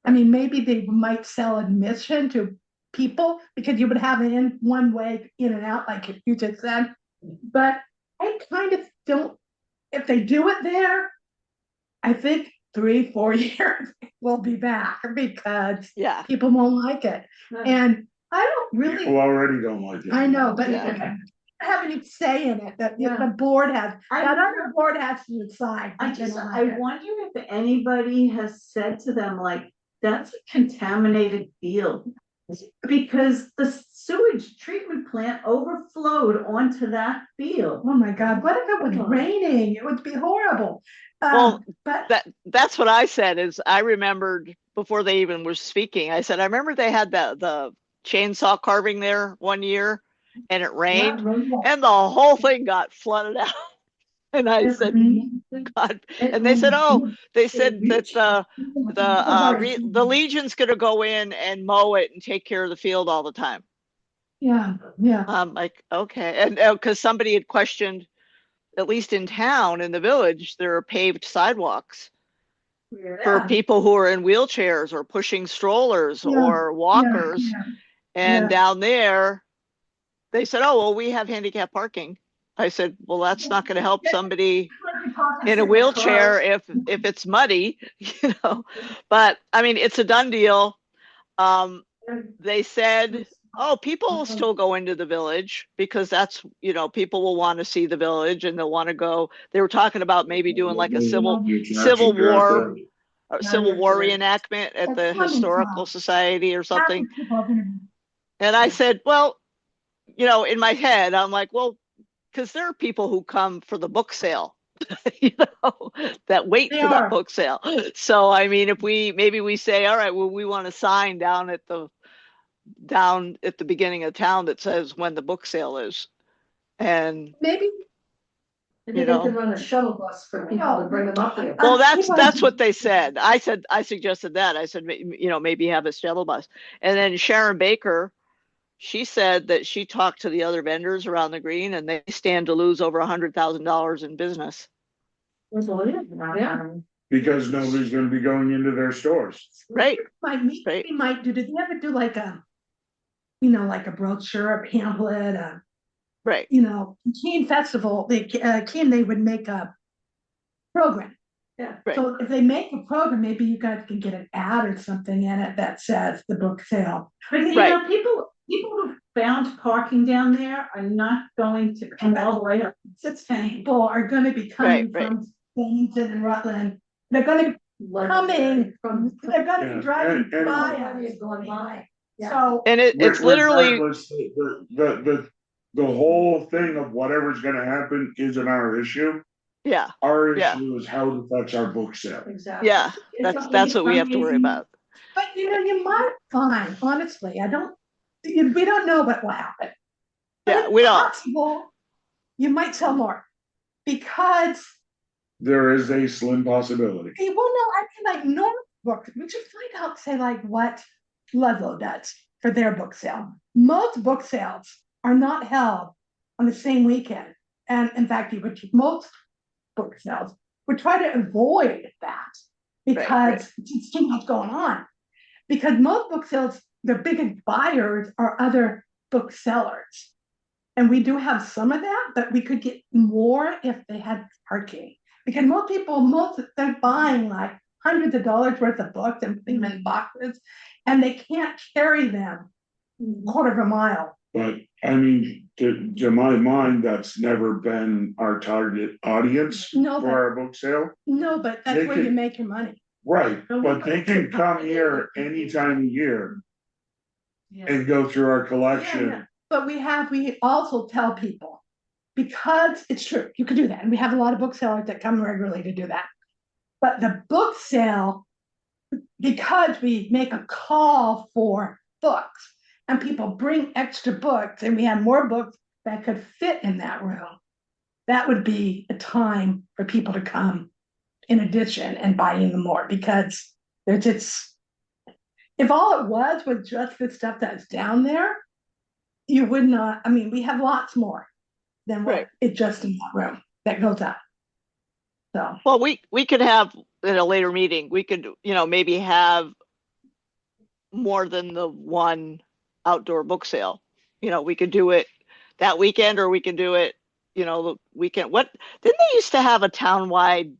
S4: I mean, maybe they might sell admission to people because you would have it in one way in and out, like you just said. But I kind of don't, if they do it there, I think 3-4 years we'll be back because
S3: Yeah.
S4: people won't like it. And I don't really,
S2: People already don't like it.
S4: I know, but
S3: Yeah.
S4: I have any say in it that
S6: Yeah.
S4: the board has,
S6: I-
S4: that other board has to decide.
S6: I
S4: if they
S6: just,
S4: don't
S6: I
S4: like it.
S6: wonder if anybody has said to them, like, that's a contaminated field. Because the sewage treatment plant overflowed onto that field.
S4: Oh my God, what if it was raining? It would be horrible.
S3: Well,
S4: But
S3: That's what I said. Is I remembered before they even were speaking. I said I remember they had the chainsaw carving there one year, and it rained, and the whole thing got flooded out. And I said, God. And they said, oh, they said that the Legion's going to go in and mow it and take care of the field all the time.
S4: yeah.
S3: I'm like, okay. And because somebody had questioned, at least in town, in the village, there are paved sidewalks for people who are in wheelchairs or pushing strollers
S4: Yeah,
S3: or walkers. And
S4: yeah.
S3: down there, they said, oh, well, we have handicap parking. I said, well, that's not going to help somebody in a wheelchair if it's muddy, But I mean, it's a done deal. They said, oh, people will still go into the village because that's, people will want to see the village and they'll want to go. They were talking about maybe doing like a Civil War reenactment at the Historical Society or something. And I said, well, in my head, I'm like, well, because there are people who come for the book sale, that wait for that book sale. So, I mean, if we say, all right, well, we want a sign down at the beginning of town that says when the book sale is. And
S4: Maybe.
S1: Maybe they could run a shuttle bus for people to bring them up there.
S3: well, that's what they said. I suggested that. I said, maybe have a shuttle bus. And then Sharon Baker, she said that she talked to the other vendors around the green and they stand to lose over $100,000 in business.
S1: Yeah.
S2: Because nobody's gonna be going into their stores.
S3: Right.
S4: Did they ever do like a brochure, a pamphlet,
S3: Right.
S4: Keene Festival, they would make a program.
S1: Yeah.
S3: Right.
S4: So if they make a program, maybe you guys can get an ad or something in it that says the book sale.
S6: But people who found parking down there are not going to come all the way up.
S4: People are gonna be coming
S3: Right.
S4: from Bennington and Rutland. They're gonna be coming from, they're gonna be driving
S2: and-
S4: by
S1: Everybody
S4: us.
S1: is going by. Yeah.
S4: So,
S3: And it's literally,
S2: Regardless, the whole thing of whatever's gonna happen isn't our issue.
S3: yeah,
S2: Our
S3: Yeah.
S2: issue is how it affects our book sale.
S1: Exactly.
S3: yeah, that's what we have to worry about.
S4: but you might find, honestly, we don't know what will happen. But
S3: Yeah,
S4: it's
S3: we don't.
S4: possible you might sell more because,
S2: There is a slim possibility.
S4: well, no, I mean, like normal books, we should find out, say, like what Ludlow does for their book sale. Most book sales are not held on the same weekend And in fact, most book sales would try to avoid that because it's too much going on. Because most book sales, the biggest buyers are other booksellers. And we do have some of that, but we could get more if they had parking. Because they're buying like hundreds of dollars worth of books and putting them in boxes, and they can't carry them quarter of a mile.
S2: But I mean, to my mind, that's never been our target audience
S4: No,
S2: for our book sale.
S4: No, but that's
S2: They
S4: where you
S2: could-
S4: make your money.
S2: Right, but they can come here any time of year and go through our
S4: Yeah,
S2: collection.
S4: but we also tell people, because it's true, you could do that, and we have a lot of booksellers that come regularly to do that. But the book sale, because we make a call for books, and people bring extra books, and we have more books that could fit in that room, that would be a time for people to come in addition and buy even more, because there's just, if all it was just the stuff that's down there, you would not, I mean, we have lots more than what
S3: Right.
S4: it just in that room that goes up. So,
S3: Well, we could have in a later meeting, we could, maybe have more than the one outdoor book sale. We could do it that weekend, or we could do it, the weekend. What, didn't they used to have a townwide,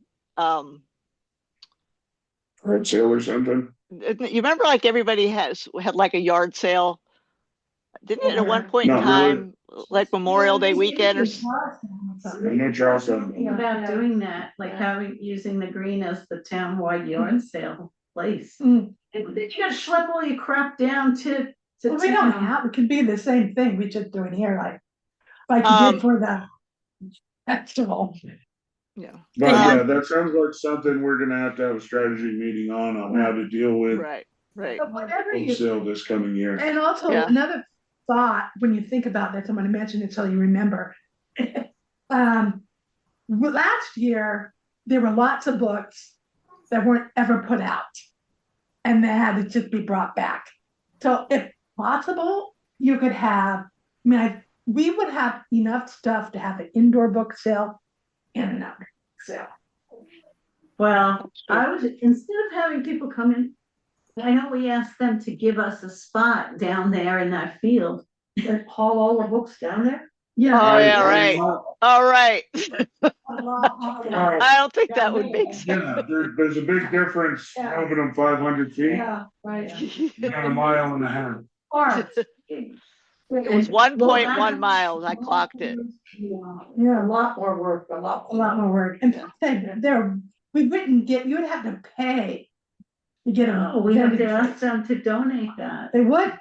S2: Red sale or something.
S3: you remember like everybody had like a yard sale? Didn't it at one point in
S2: Not really.
S3: time, like Memorial Day weekend or?
S2: I know Charleston.
S6: Thinking about doing that, like using the green as the townwide yard sale place.
S4: Mm.
S6: You gotta schlep all your crap down to.
S4: well, we don't
S6: town.
S4: have, it could be the same thing, we just do it here, like you did for the festival.
S3: Yeah.
S2: But yeah, that sounds like something we're gonna have to have a strategy meeting on how to deal with
S3: Right.
S4: But whatever
S2: book
S4: you,
S2: sale this coming year.
S4: and also
S3: Yeah.
S4: another thought, when you think about this, I'm gonna mention it so you remember. Last year, there were lots of books that weren't ever put out. And they had to just be brought back. So if possible, you could have, we would have enough stuff to have an indoor book sale and an outdoor book sale.
S6: Well, I was, instead of having people come in, I know we asked them to give us a spot down there in that field.
S1: And haul all the books down there?
S3: Oh, yeah, right. All right.
S4: Yeah.
S3: I don't think that would make sense.
S2: Yeah, there's a big difference
S1: Yeah.
S2: moving them 500 feet
S1: Yeah, right.
S2: and a mile and a half.
S1: Or-
S3: It was 1.1 miles. I clocked it.
S1: Yeah, a lot more work, a lot.
S4: A lot more work. And we wouldn't get, you would have to pay to get them.
S6: Oh, we have to ask them to donate that.
S4: They would.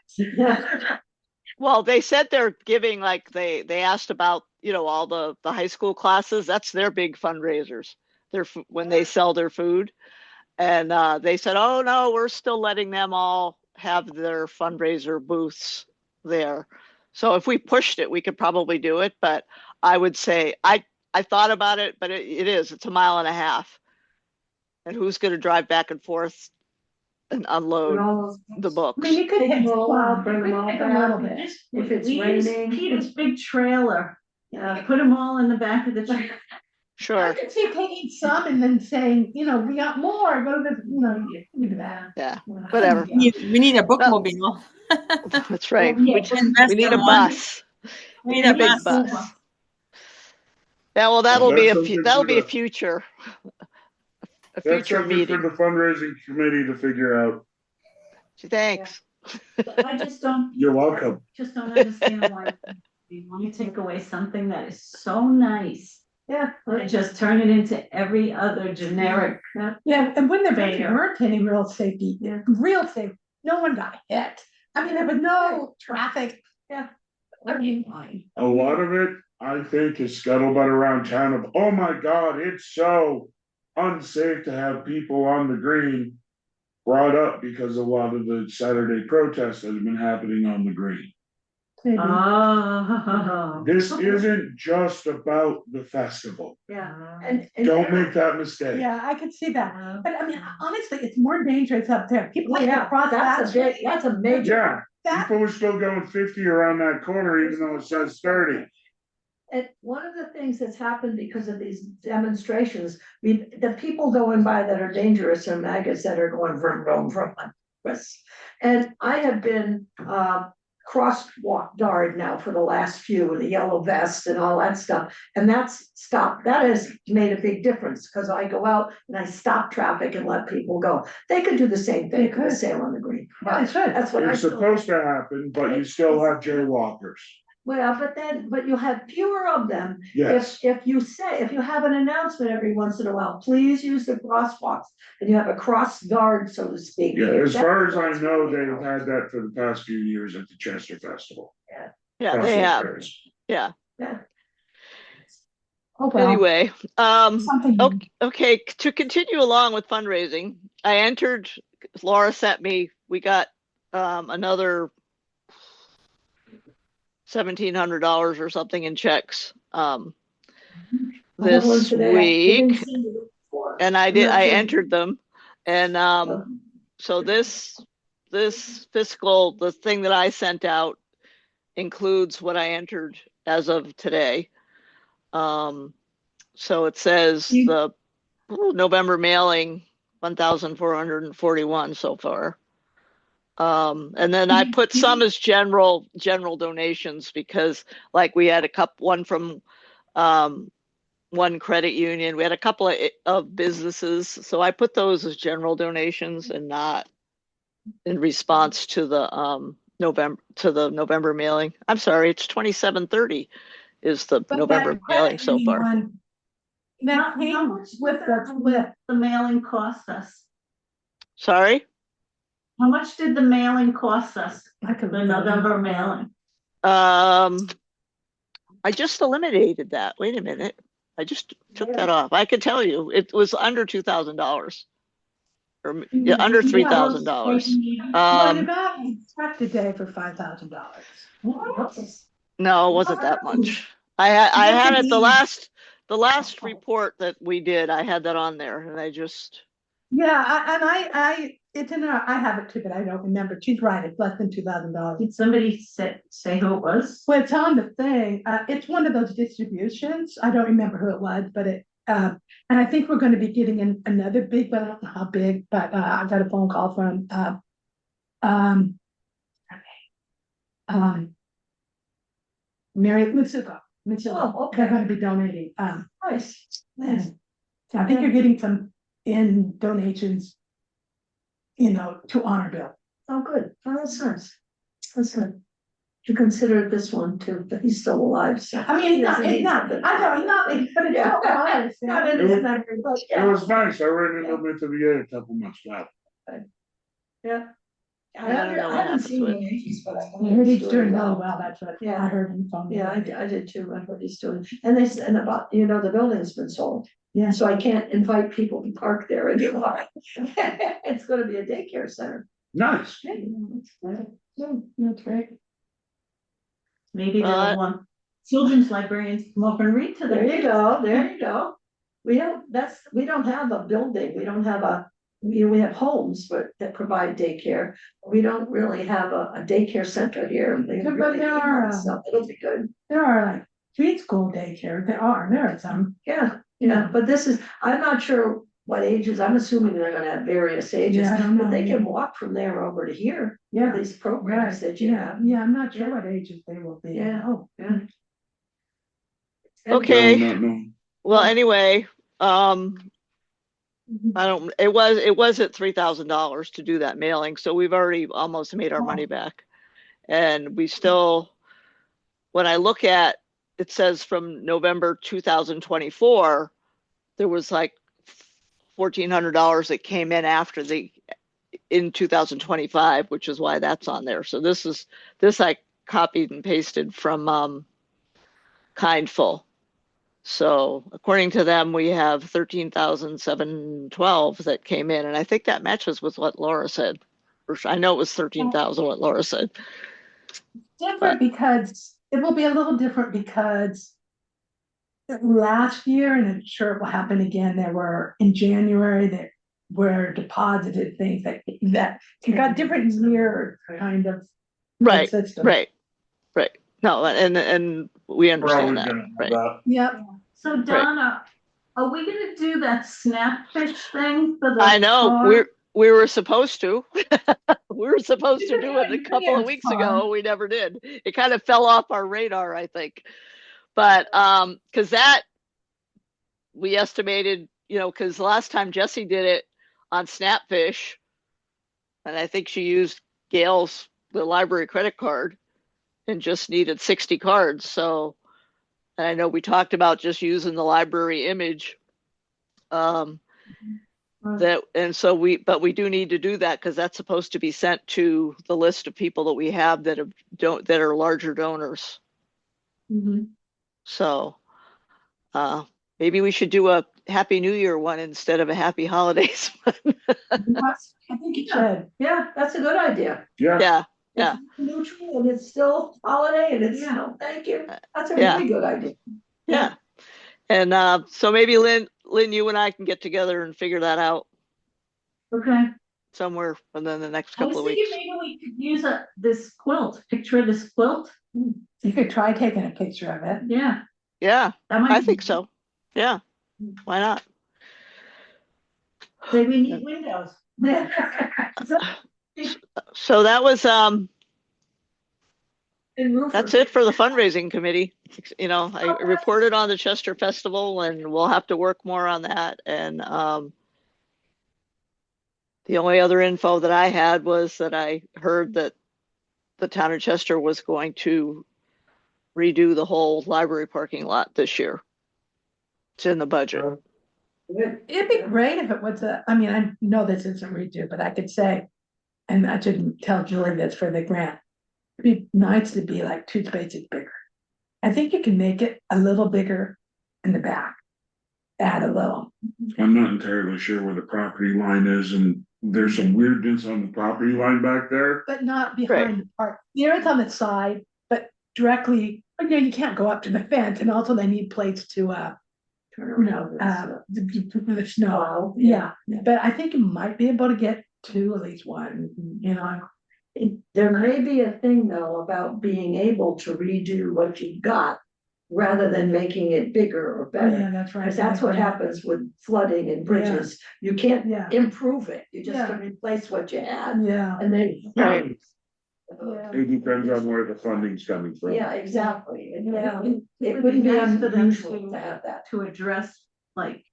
S3: Well, they said they're giving, like, they asked about, all the high school classes. That's their big fundraisers. When they sell their food. And they said, oh, no, we're still letting them all have their fundraiser booths there. So if we pushed it, we could probably do it. But I would say, I thought about it, but it's a mile and a half. And who's going to drive back and forth and unload the
S4: I
S3: books?
S4: mean, you could hit
S1: Roll out, bring them all
S4: a
S1: back.
S4: little bit.
S1: If it's
S6: We use
S1: raining.
S6: Peter's big trailer, put them all in the back of the trailer.
S4: I
S3: Sure.
S4: could see taking some and then saying, we got more, go to you can do that.
S3: Yeah, whatever.
S5: We need a bookmobile.
S3: That's right.
S6: Yeah,
S3: We need a bus.
S5: We need a
S3: big
S5: bus.
S3: bus. Yeah, well, that'll be
S2: that's something
S3: that'll
S2: for
S3: be a
S2: the-
S3: future. A
S2: That's
S3: future
S2: something for
S3: meeting.
S2: the fundraising committee to figure out.
S3: Thanks.
S6: I just don't
S2: You're welcome.
S6: understand why we want to take away something that is so nice.
S1: Yeah.
S6: And just turn it into every other generic.
S4: Yeah, and when there
S6: Fair.
S4: weren't any real safety, no one got hit. I mean, there was no traffic. Yeah. I mean, fine.
S2: A lot of it, I think, is scuttlebutt around town of, oh my God, it's so unsafe to have people on the green. Brought up because a lot of the Saturday protests that have been happening on the green.
S4: Maybe.
S6: Oh.
S2: This isn't just about the festival.
S1: Yeah.
S6: And
S2: Don't make that mistake.
S4: Yeah, I could see that. But I mean, honestly, it's more dangerous up there. People like to
S1: Yeah,
S4: cross that
S1: that's a big,
S4: street.
S1: that's a major.
S2: Yeah,
S4: That,
S2: people are still going 50 around that corner even though it says 30.
S1: And one of the things that's happened because of these demonstrations, the people going by that are dangerous are maggots that are going from. And I have been, crosswalk guard now for the last few, in the yellow vest and all that stuff. And that's stopped, that has made a big difference, because I go out and I stop traffic and let people go. They could do the same
S4: They
S1: thing, with
S4: could.
S1: Sail on the Green.
S4: Yeah, they should.
S1: That's what I
S2: It's
S1: feel.
S2: supposed to happen, but you still have jaywalkers.
S1: Well, but you'll have fewer of them.
S2: Yes,
S1: If you have an announcement every once in a while, please use the crosswalks, and you have a cross guard, so to speak.
S2: yeah, as far as I
S1: That's
S2: know,
S1: really
S2: they've had that for the past few years at the Chester Festival.
S3: Yeah, they have. Yeah.
S1: Yeah.
S4: Oh, well,
S3: Anyway,
S4: something.
S3: okay, to continue along with fundraising, I entered, Laura sent me, we got another $1,700 or something in checks this week, and I entered them, and so this fiscal, the thing that I sent out includes what I entered as of today. So it says the November mailing 1,441 so far. And then I put some as general donations, because like we had one from one credit union, we had a couple of businesses, so I put those as general donations and not in response to the November mailing. I'm sorry, it's 2730 is the
S4: But
S3: November
S4: that
S3: mailing
S4: credit
S3: so far.
S4: union, that
S6: How
S4: came
S6: much
S4: with
S6: the mailing cost us?
S3: Sorry?
S6: How much did the mailing cost us?
S4: I could
S6: The
S4: look that up.
S6: November mailing?
S3: I just eliminated that. Wait a minute. I just took that off. I could tell you it was under $2,000 or under $3,000.
S4: Well, you got check today for $5,000.
S3: No, it wasn't that much. I had it the last report that we did. I had that on there, and I just.
S4: Yeah, I it's in our, I have it too, but I don't remember. She's right, it's less than $2,000.
S6: Did somebody say who it was?
S4: Well, it's on the thing. It's one of those distributions. I don't remember who it was, but and I think we're going to be getting another big, but I don't know how big. But I got a phone call from Mary Mitsuko.
S1: Oh, okay.
S4: They're going to be donating.
S1: Nice.
S4: And so I think you're getting some donations, to honor Bill.
S1: Oh, good. Oh, that's nice. That's good. To consider this one too, but he's still alive, so.
S4: I mean, it's not, I know, it's not, but it's
S1: Yeah.
S4: so honest.
S1: Not in his memory, but
S2: It
S1: yeah.
S2: was nice. I ran into them at the VA a couple months back.
S1: Yeah.
S3: I don't know what
S1: haven't
S3: happened
S1: seen
S3: to
S1: him in ages, but I
S4: I heard he's doing really well, that's what
S1: Yeah.
S4: I heard on the phone.
S1: Yeah, I did too. I heard he's doing, and they said about, the building's been sold.
S4: Yeah.
S1: So I can't invite people to park there anymore. It's gonna be a daycare center.
S2: Nice.
S4: That's great.
S6: Maybe they'll want children's librarians to come up and read to
S1: There
S6: them.
S1: you go, there you go. We don't have a building, we don't have we have homes, but that provide daycare. We don't really have a daycare center here. They
S4: But
S1: really
S4: there
S1: need
S4: are,
S1: one, so it'll be good.
S4: There are like preschool daycare, there are some.
S1: Yeah, but this is, I'm not sure what ages, I'm assuming they're gonna have various ages,
S4: Yeah, I don't know.
S1: but they can walk from there over to here.
S4: Yeah,
S1: These programs that you have.
S4: yeah, I'm not sure what ages they will be.
S1: Yeah.
S4: Oh,
S1: Yeah.
S3: Okay.
S2: No.
S3: Well, anyway, it was at $3,000 to do that mailing, so we've already almost made our money back. And we still, when I look at, it says from November 2024, there was like $1,400 that came in in 2025, which is why that's on there. So this I copied and pasted from Kindful. So according to them, we have 13,712 that came in, and I think that matches with what Laura said. I know it was 13,000 what Laura said.
S4: different because it will be a little different because last year, and I'm sure it will happen again, there were in January that were deposited things that you got different year kind of
S3: Right,
S4: system.
S3: right. No, and we
S2: We're
S3: understand
S2: always
S3: that,
S2: gonna have
S3: right?
S2: that.
S4: Yep.
S6: So Donna, are we gonna do that Snapfish thing for the?
S3: I know,
S6: car?
S3: we were supposed to. We were supposed to
S4: You
S3: do it a
S4: could
S3: couple of
S4: have
S3: weeks
S4: fun.
S3: ago. We never did. It kind of fell off our radar, I think. But because that we estimated, because last time Jesse did it on Snapfish, and I think she used Gail's the library credit card and just needed 60 cards. So, and I know we talked about just using the library image. But we do need to do that because that's supposed to be sent to the list of people that we have that are larger donors.
S1: Mhm.
S3: So maybe we should do a Happy New Year one instead of a Happy Holidays one.
S4: I think you should.
S1: Yeah, that's a good idea.
S2: Yeah,
S3: Yeah, yeah,
S1: It's neutral and it's still holiday and it's,
S6: Yeah.
S1: thank you. That's a
S3: Yeah.
S1: really good idea.
S3: yeah. And so maybe Lynn, you and I can get together and figure that out
S6: Okay.
S3: somewhere within the next
S6: I was
S3: couple of
S6: thinking
S3: weeks.
S6: maybe we could use this quilt, picture of this quilt.
S4: You could try taking a picture of it.
S6: Yeah.
S3: Yeah,
S6: That might
S3: I
S6: be-
S3: think so. Yeah, why not?
S6: Say we need windows.
S3: So that was
S1: And roofer.
S3: that's it for the fundraising committee. I reported on the Chester Festival and we'll have to work more on that. And the only other info that I had was that I heard that the town of Chester was going to redo the whole library parking lot this year. It's in the budget.
S1: Good.
S4: It'd be great if it was I mean, I know this isn't redo, but I could say, and I didn't tell Julie this for the grant. It'd be nice to be like 2 spaces bigger. I think you can make it a little bigger in the back. Add a little.
S2: I'm not entirely sure where the property line is, and there's some weirdness on the property line back there.
S4: But not behind the park. It's on the side, but directly, you can't go up to the fence, and also they need plates to,
S1: Turn
S4: you know,
S1: around and stuff.
S4: the snow, yeah. But I think you might be able to get 2, at least 1,
S1: There may be a thing though about being able to redo what you've got rather than making it bigger or
S4: Oh, yeah,
S1: better.
S4: that's right.
S1: Because that's what happens with flooding and bridges. You can't
S4: Yeah,
S1: improve it. You just
S4: Yeah.
S1: can replace what you had
S4: yeah.
S1: and then.
S3: Right.
S4: Yeah.
S2: It depends on where the funding's coming from.
S1: Yeah, exactly. And
S4: Yeah.
S1: it wouldn't be
S6: nice for them
S1: unusual to have that.
S6: To address like,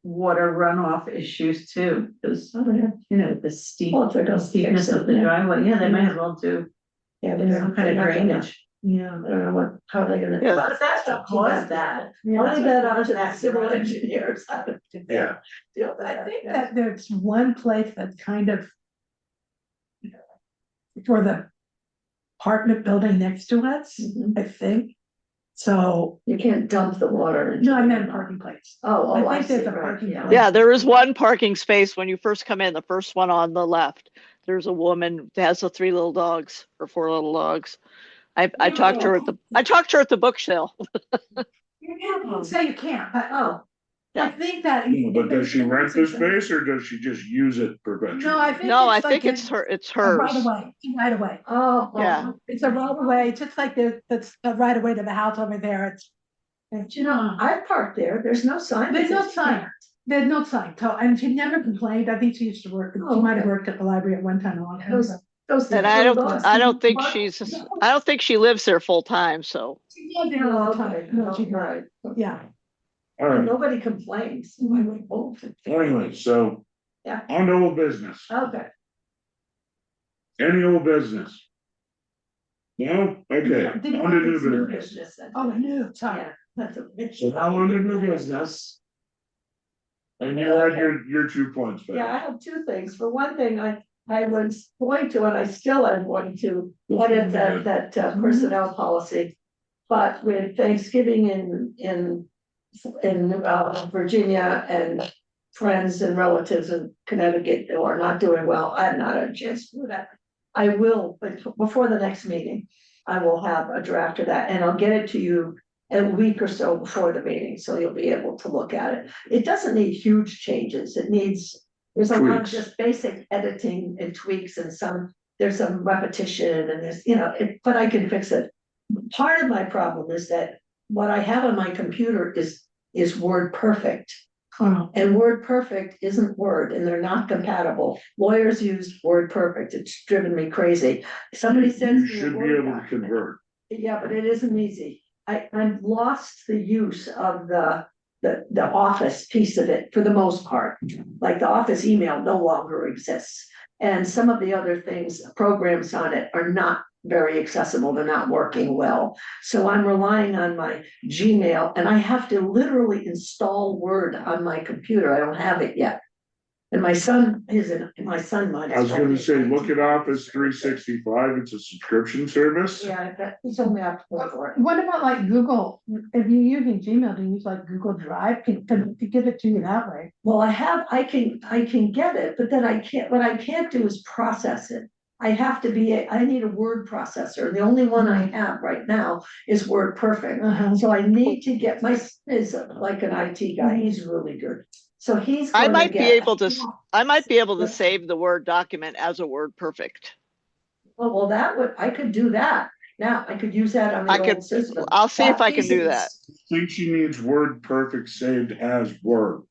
S6: water runoff issues too, because, the steep,
S1: Well, if they're gonna
S6: steepness
S1: fix it,
S6: of the
S1: yeah.
S6: driveway, yeah, they might as well do
S1: Yeah, but
S6: some kind of
S1: they're not gonna-
S6: drainage.
S1: Yeah, I don't know how they're gonna.
S3: Yeah.
S6: But that's what caused that.
S1: I'll leave that up to the
S6: That's
S1: civil
S6: right.
S1: engineers.
S2: Yeah.
S4: I think that there's one place that's kind of for the apartment building next to us,
S1: Mhm.
S4: I think. So,
S1: You can't dump the water. into
S4: no, I
S1: it.
S4: meant parking place.
S1: Oh,
S4: I
S1: I
S4: think
S1: see,
S4: there's a
S1: right,
S4: parking
S1: yeah.
S4: lot.
S3: Yeah, there is one parking space when you first come in, the first one on the left. There's a woman that has the 3 little dogs or 4 little dogs. I talked to her at the book sale.
S4: You can't say you can't, but
S1: Oh,
S4: I think that.
S2: But does she rent the space or does she just use it perpetually?
S4: No, I think.
S3: No, I
S4: it's
S3: think
S4: like
S3: it's
S4: a-
S3: it's
S4: a
S3: hers.
S4: Right away, right away.
S1: oh.
S3: Yeah.
S4: It's a right away, just like that's a right away to the house over there.
S1: But I parked there. There's no sign.
S4: There's
S1: that
S4: no
S1: says
S4: sign.
S1: can't.
S4: There's no sign, and she never complained. I think she used to work, she
S1: Oh,
S4: might have
S1: okay.
S4: worked at the library at one time a long time
S1: Those-
S4: ago.
S1: Those
S3: And
S1: little dogs.
S3: I don't think
S1: Park-
S3: I don't think she lives there full time, so
S4: She lived there all
S1: Oh,
S4: the
S1: okay.
S4: time. No, she,
S1: Right.
S4: yeah.
S2: All right,
S1: Nobody complains.
S2: anyway, so.
S1: Yeah.
S2: On to old business.
S1: Okay.
S2: Any old business? No? Okay,
S1: Didn't
S2: on to
S1: want this
S2: new business.
S1: business then.
S4: Oh, no, sorry.
S1: Yeah, that's a.
S2: So now on to new business. And you had your 2 points. back.
S1: Yeah, I have 2 things. For one thing, I was going to, and I still am going to edit that personnel policy. But with Thanksgiving in Virginia and friends and relatives in Connecticut who are not doing well, I have not had a chance to do that. I will, but before the next meeting, I will have a draft of that and I'll get it to you a week or so before the meeting, so you'll be able to look at it. It doesn't need huge changes. There's a lot of
S2: Tweaks.
S1: just basic editing and tweaks and there's some repetition and there's, but I can fix it. part of my problem is that what I have on my computer is Word Perfect.
S4: Oh,
S1: And Word Perfect isn't Word, and they're not compatible. Lawyers use Word Perfect. It's driven me crazy. Somebody
S2: You
S1: sends me a
S2: should be
S1: Word
S2: able to
S1: document.
S2: convert.
S1: Yeah, but it isn't easy. I've lost the use of the office piece of it for the most part. Like the office email no longer exists. And some of the other things, programs on it are not very accessible. They're not working well. So I'm relying on my Gmail, and I have to literally install Word on my computer. I don't have it yet. And my son might.
S2: I was gonna say, look at Office 365, it's a subscription service.
S1: Yeah, he told me I have to pay for it.
S4: what about like Google? If you're using Gmail, do you use like Google Drive? Can give it to you that way?
S1: Well, I can get it, but then what I can't do is process it. I need a word processor. and The only one I have right now is Word Perfect.
S4: Uh-huh.
S1: So I need to get, my son is like an IT guy, he's really good. So he's
S3: I
S1: gonna
S3: might be
S1: get.
S3: able to, I might be able to
S1: Yeah.
S3: save the Word document as a Word Perfect.
S1: Well, I could do that. Now, I could use that on
S3: I
S1: the
S3: could,
S1: old system.
S3: I'll see if
S1: That
S3: I can
S1: piece
S3: do
S1: is-
S3: that.
S2: I think she needs Word Perfect saved as Word.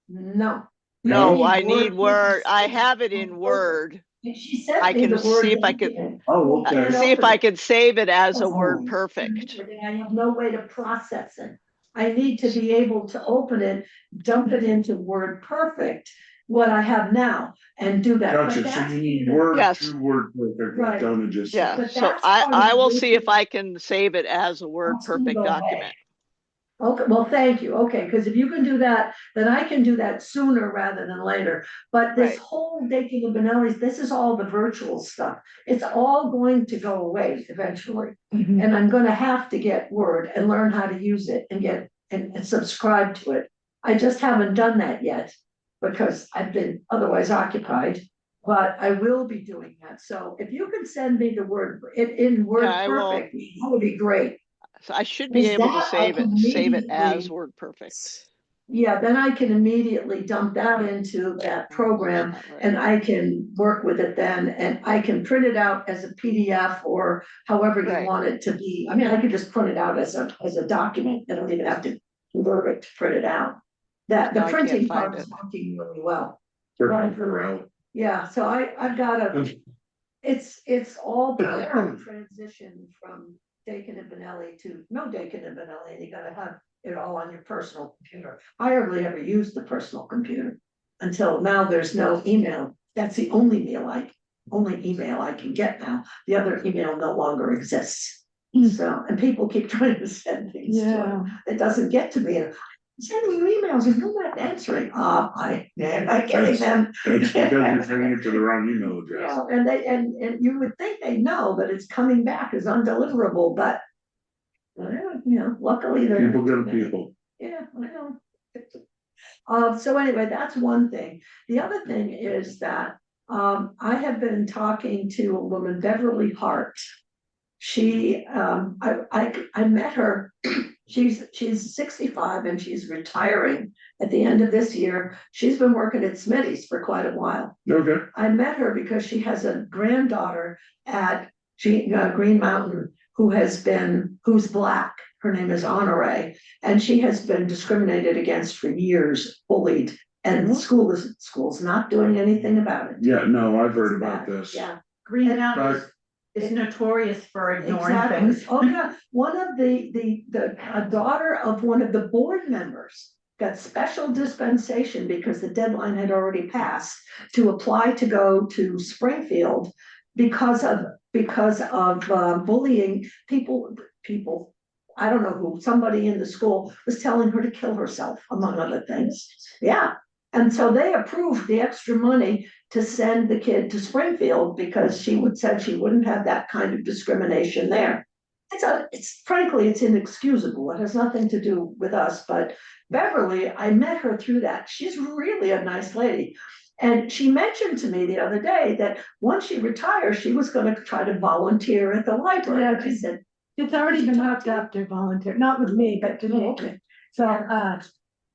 S1: No.
S3: No, I need
S1: Word
S3: Word.
S1: Perfect
S3: I
S1: saved
S3: have it
S1: on
S3: in
S1: Word.
S3: Word.
S1: She sent
S3: I
S1: me
S3: can
S1: the Word
S3: see if I could-
S1: document.
S2: Oh,
S1: I can't
S3: See if
S1: open
S3: I
S1: it.
S3: can save it as a
S2: Oh.
S3: Word Perfect.
S1: I have no way to process it. I need to be able to open it, dump it into Word Perfect, what I have now, and do that. But
S2: Gotcha, so
S1: that's-
S2: you need Word
S3: Yes.
S2: to Word Perfect,
S1: Right.
S2: like Donna just
S3: Yeah,
S2: said.
S1: But
S3: so
S1: that's part of
S3: I will
S1: the
S3: see if
S1: reason-
S3: I can save it as a Word
S1: That's gonna
S3: Perfect
S1: go away.
S3: document.
S1: Okay, well, thank you. Okay, because if you can do that, then I can do that sooner rather than later. But this
S3: Right.
S1: whole Daking of Benelli's, this is all the virtual stuff. It's all going to go away eventually.
S4: Mhm.
S1: And I'm gonna have to get Word and learn how to use it and get and subscribe to it. I just haven't done that yet because I've been otherwise occupied. But I will be doing that. So if you can send me the Word in Word
S3: Yeah, I will.
S1: Perfect, that would be great.
S3: So I should be
S1: Is
S3: able to
S1: that I
S3: save it
S1: can
S3: as
S1: immediately-
S3: Word Perfect.
S1: Yeah, then I can immediately dump that into that program and I can work with it then, and I can print it out as a PDF or however you
S3: Right.
S1: want it to be. I mean, I could just print it out as a document. I don't even have to convert it to print it out. That the
S3: No, I can't
S1: printing
S3: find
S1: part is
S3: it.
S1: working really well.
S2: Perfect for out.
S1: Yeah, so I've gotta, it's all part of the transition from Dakin and Benelli to no Dakin and Benelli, and you gotta have it all on your personal computer. I hardly ever use the personal computer until now. There's no email. That's the only email I can get now. The other email no longer exists.
S4: Hmm.
S1: So, and people keep trying to send things to
S4: Yeah.
S1: it. It doesn't get to me. And I'm sending you emails and you're not answering. I'm not getting them.
S2: It's because you're sending it to the wrong email address.
S1: Yeah, and and you would think they know that it's coming back as undeliverable, but. Well, luckily they're.
S2: People go to people.
S1: Yeah, I know. So anyway, that's one thing. The other thing is that, I have been talking to a woman, Beverly Hart. She, I met her, she's 65 and she's retiring at the end of this year. She's been working at Smitty's for quite a while.
S2: Okay,
S1: I met her because she has a granddaughter at Green Mountain who's Black. Her name is Honore, and she has been discriminated against for years, bullied, and the school's not doing anything about it.
S2: yeah, no, I've heard
S1: It's
S2: about
S1: bad.
S2: this.
S1: Yeah.
S6: Green
S1: And-
S6: Mountain
S2: But
S6: is notorious for ignoring
S1: Exactly.
S6: things.
S1: Oh, yeah, one of a daughter of one of the board members got special dispensation because the deadline had already passed to apply to go to Springfield because of bullying people, I don't know who, somebody in the school was telling her to kill herself, among other things. Yeah, and so they approved the extra money to send the kid to Springfield because said she wouldn't have that kind of discrimination there. Frankly, it's inexcusable. It has nothing to do with us, but Beverly, I met her through that. She's really a nice lady. And she mentioned to me the other day that once she retires, she was gonna try to volunteer at the library.
S4: Yeah,
S1: And I said,
S4: It's already been hooked up to volunteer, not with me, but to
S1: oh,
S4: Nikki.
S1: okay.
S4: So,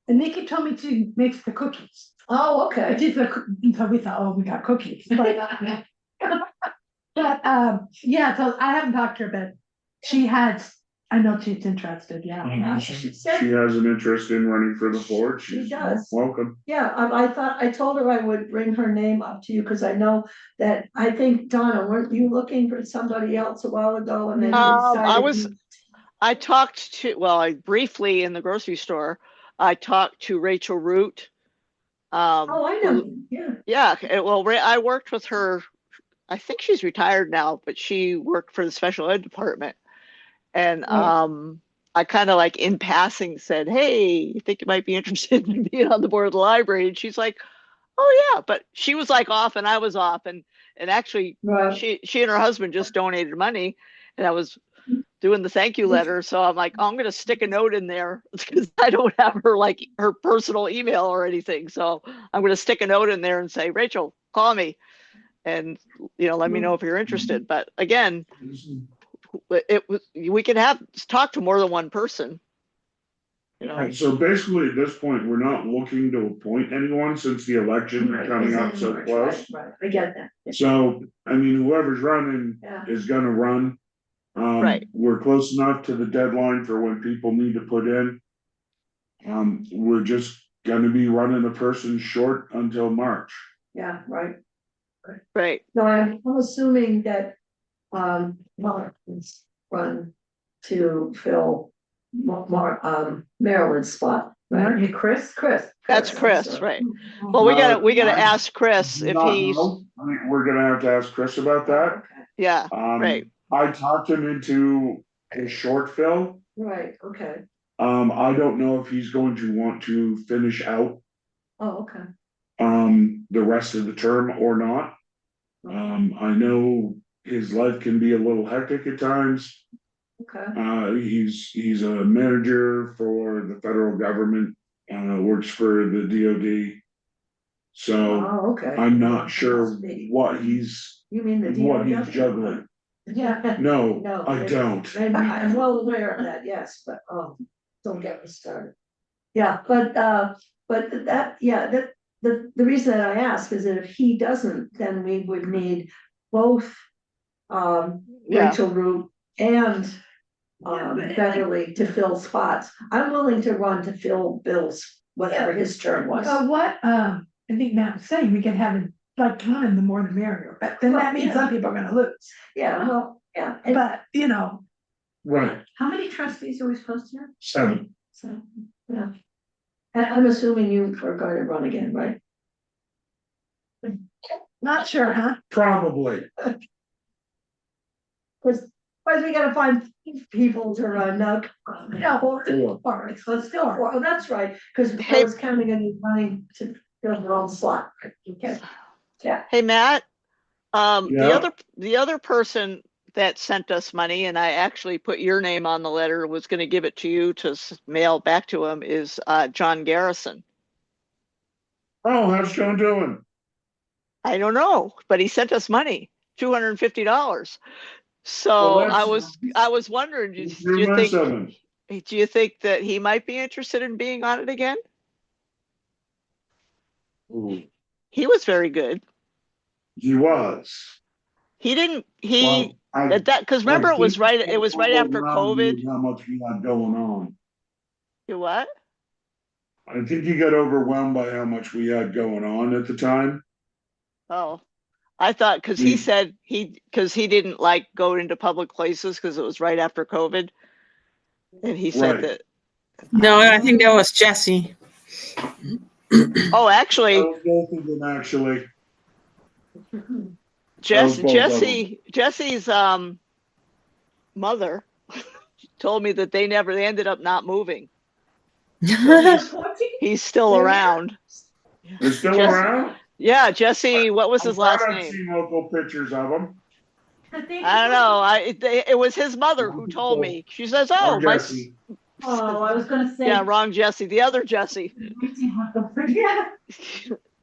S4: and Nikki told me she makes the cookies.
S1: Oh, okay.
S4: Which is so we thought, oh, we got cookies. But, yeah, so I haven't talked to her, but She has, I know she's interested, yeah.
S1: She
S2: She
S1: said
S2: has an interest in running for the board.
S1: she
S2: She's
S1: does.
S2: welcome.
S1: Yeah, I thought, I told her I would bring her name up to you, because I know that, I think, Donna, weren't you looking for somebody else a while ago and then you
S3: I
S1: decided?
S3: was, I talked to, well, I briefly in the grocery store, I talked to Rachel Root.
S1: Oh, I know,
S3: who-
S1: yeah,
S3: Yeah, I worked with her. I think she's retired now, but she worked for the special ed department. And I kind of like in passing said, "Hey, you think you might be interested in being on the board of the library?" And she's like, "Oh yeah," but she was like off and I was off, and actually
S1: right,
S3: she and her husband just donated money, and I was doing the thank you letter, so I'm like, oh, I'm gonna stick a note in there because I don't have her like her personal email or anything, so I'm gonna stick a note in there and say, Rachel, call me, and let me know if you're interested. But again, we can have talk to more than one person.
S2: Right, so basically at this point, we're not looking to appoint anyone since the elections are coming up so close.
S1: right, I get that,
S2: So, I mean, whoever's running
S1: yeah,
S2: is gonna run.
S3: Right.
S2: We're close enough to the deadline for when people need to put in. We're just gonna be running a person short until March.
S1: yeah, right.
S3: Right.
S1: No, I'm assuming that, Mark is run to fill Maryland's spot,
S6: Aren't
S1: right?
S6: you Chris?
S3: That's
S1: I'm
S3: Chris,
S1: sorry.
S3: right? Well, we gotta
S2: I
S3: ask Chris
S2: do
S3: if
S2: not
S3: he's
S2: know. I mean, we're gonna have to ask Chris about that.
S1: Okay,
S3: yeah, right.
S2: I talked him into a short fill.
S1: right, okay,
S2: I don't know if he's going to want to finish out,
S1: oh, okay.
S2: the rest of the term or not. I know his life can be a little hectic at times.
S1: Okay,
S2: He's a manager for the federal government, works for the DoD. So
S1: oh, okay.
S2: I'm not sure
S1: Must be.
S2: what he's
S1: You mean the
S2: what he's
S1: DOW?
S2: juggling.
S1: Yeah.
S2: No,
S1: No,
S2: I don't.
S1: I'm well aware of that, yes, but, don't get me started. Yeah, but that, yeah, the reason that I ask is that if he doesn't, then we would need both,
S3: Yeah.
S1: Rachel Root and, Beverly to fill spots. I'm willing to run to fill Bill's, whatever his term was.
S4: What, I think Matt was saying, we can have it like one, the more the merrier, but then that means some people are gonna lose.
S1: Yeah, well, yeah, and
S4: But,
S2: Right,
S6: How many trustees are we supposed to have?
S2: 7.
S1: so, yeah. And I'm assuming you are going to run again, right?
S4: not sure, huh?
S2: Probably.
S1: Cause we gotta find people to run now.
S4: Yeah,
S2: Four.
S1: Let's go. Oh, that's right, cause I
S3: Hey.
S1: was counting on you running to fill your own slot. Okay. Yeah,
S3: Hey, Matt,
S2: Yeah.
S3: the other person that sent us money, and I actually put your name on the letter, was going to give it to you to mail back to him, is John Garrison.
S2: Oh, how's John doing?
S3: I don't know, but he sent us money, $250. So
S2: Well, that's-
S3: I was wondering, do
S2: You're
S3: you
S2: my
S3: think
S2: seven.
S3: that he might be interested in being on it again?
S2: Ooh,
S3: He was very good.
S2: he was.
S3: He didn't
S2: Well, I-
S3: that because remember
S2: I
S3: it was
S2: think
S3: right after
S2: overwhelmed
S3: COVID.
S2: with how much we had going on.
S3: You what?
S2: I think he got overwhelmed by how much we had going on at the time.
S3: Oh, I thought because he said because he didn't like going into public places because it was right after COVID, and he said
S2: Right.
S3: that.
S7: No, I think that was Jesse.
S3: Oh, actually,
S2: Both of them actually.
S3: Jess,
S2: both of them.
S3: Jesse's mother told me that they ended up not moving. He's still around.
S2: They're still
S3: Jesse-
S2: around?
S3: Yeah, Jesse. What was his last
S2: I've
S3: name?
S2: seen local pictures of them.
S3: I don't know. It was his mother who told me. She says, "Oh, my."
S2: Jesse.
S6: Oh, I was gonna say.
S3: Yeah, wrong Jesse. The other Jesse.
S6: Yeah.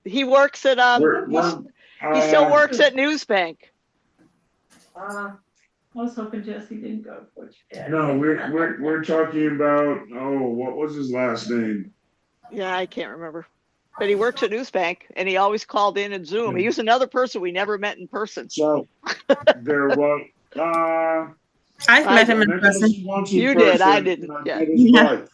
S3: He works at he still works at Newsbank.
S6: I was hoping Jesse didn't go for it.
S2: No, we're talking about, what was his last name?
S3: Yeah, I can't remember. But he works at Newsbank and he always called in and Zoom. He was another person we never met in person.
S2: So there was,
S7: I've
S3: I
S7: met him
S3: did.
S7: in person.
S2: Jesse wants
S3: You
S2: in
S3: did, I
S2: person,
S3: didn't,
S2: and I
S3: yeah.
S2: met his
S7: Yeah.
S2: wife.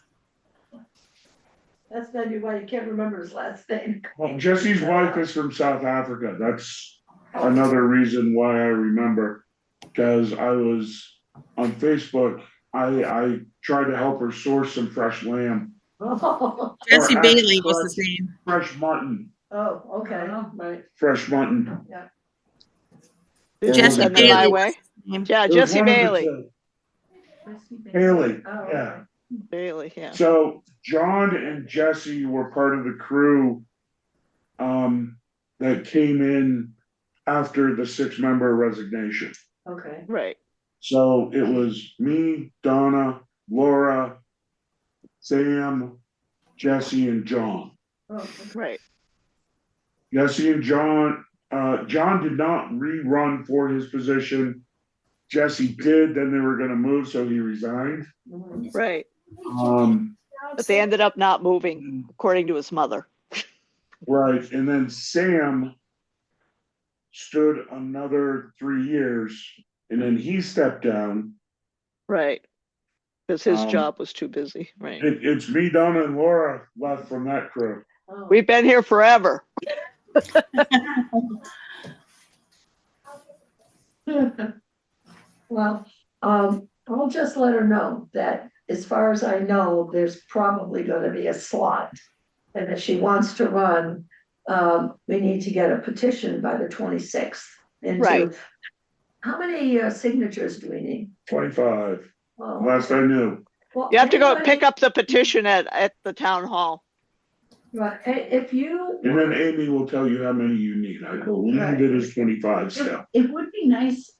S1: That's maybe why you can't remember his last name.
S2: Well, Jesse's wife is from South Africa. That's another reason why I remember. Cause I was on Facebook, I tried to help her source some fresh lamb,
S1: Oh,
S7: Jesse
S2: Or
S7: Bailey was
S2: Ashcroft.
S7: his name.
S2: fresh mutton,
S1: okay, right.
S2: fresh mutton.
S3: Did
S2: Jesse
S3: you send them
S7: Bailey
S3: my
S7: was
S3: way?
S7: his name.
S3: Yeah,
S2: There was
S3: Jesse
S2: one of the
S3: Bailey.
S2: two. Haley,
S1: Oh,
S2: yeah.
S1: okay.
S3: Bailey, yeah.
S2: So John and Jesse were part of the crew that came in after the 6-member resignation.
S1: Okay.
S3: Right,
S2: So it was me, Donna, Laura, Sam, Jesse, and John.
S1: Oh, okay.
S3: right.
S2: Jesse and John, John did not rerun for his position. Jesse did, then they were gonna move, so he resigned.
S1: Mhm.
S3: Right. But they ended up not moving, according to his mother.
S2: Right, and then Sam stood another 3 years, and then he stepped down.
S3: Right. Because his
S2: Um,
S3: job was too busy, right?
S2: It's me, Donna, and Laura left from that crew.
S1: Oh.
S3: We've been here forever.
S1: Well, I'll just let her know that as far as I know, there's probably gonna be a slot. And if she wants to run, we need to get a petition by the 26th.
S3: Right.
S1: How many signatures do we need?
S2: 25,
S1: Oh,
S2: last I knew.
S1: well,
S3: You have to go
S1: anybody-
S3: pick up the petition at the town hall.
S1: Right, if you.
S2: And then Amy will tell you how many you need. I believe it is 25 still.
S6: It would be nice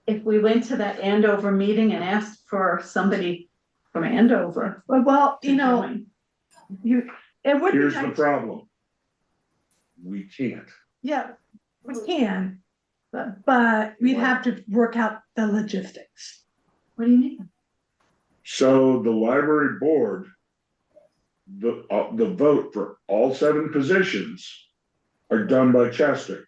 S6: if we went to that Andover meeting and asked for somebody from Andover.
S4: Well,
S6: to
S4: you know,
S6: join.
S4: it would be
S2: Here's the
S4: nice,
S2: problem. We can't.
S4: yeah, we can, but we'd have to work out the logistics.
S6: What do you mean?
S2: So the library board, the vote for all 7 positions are done by Chester.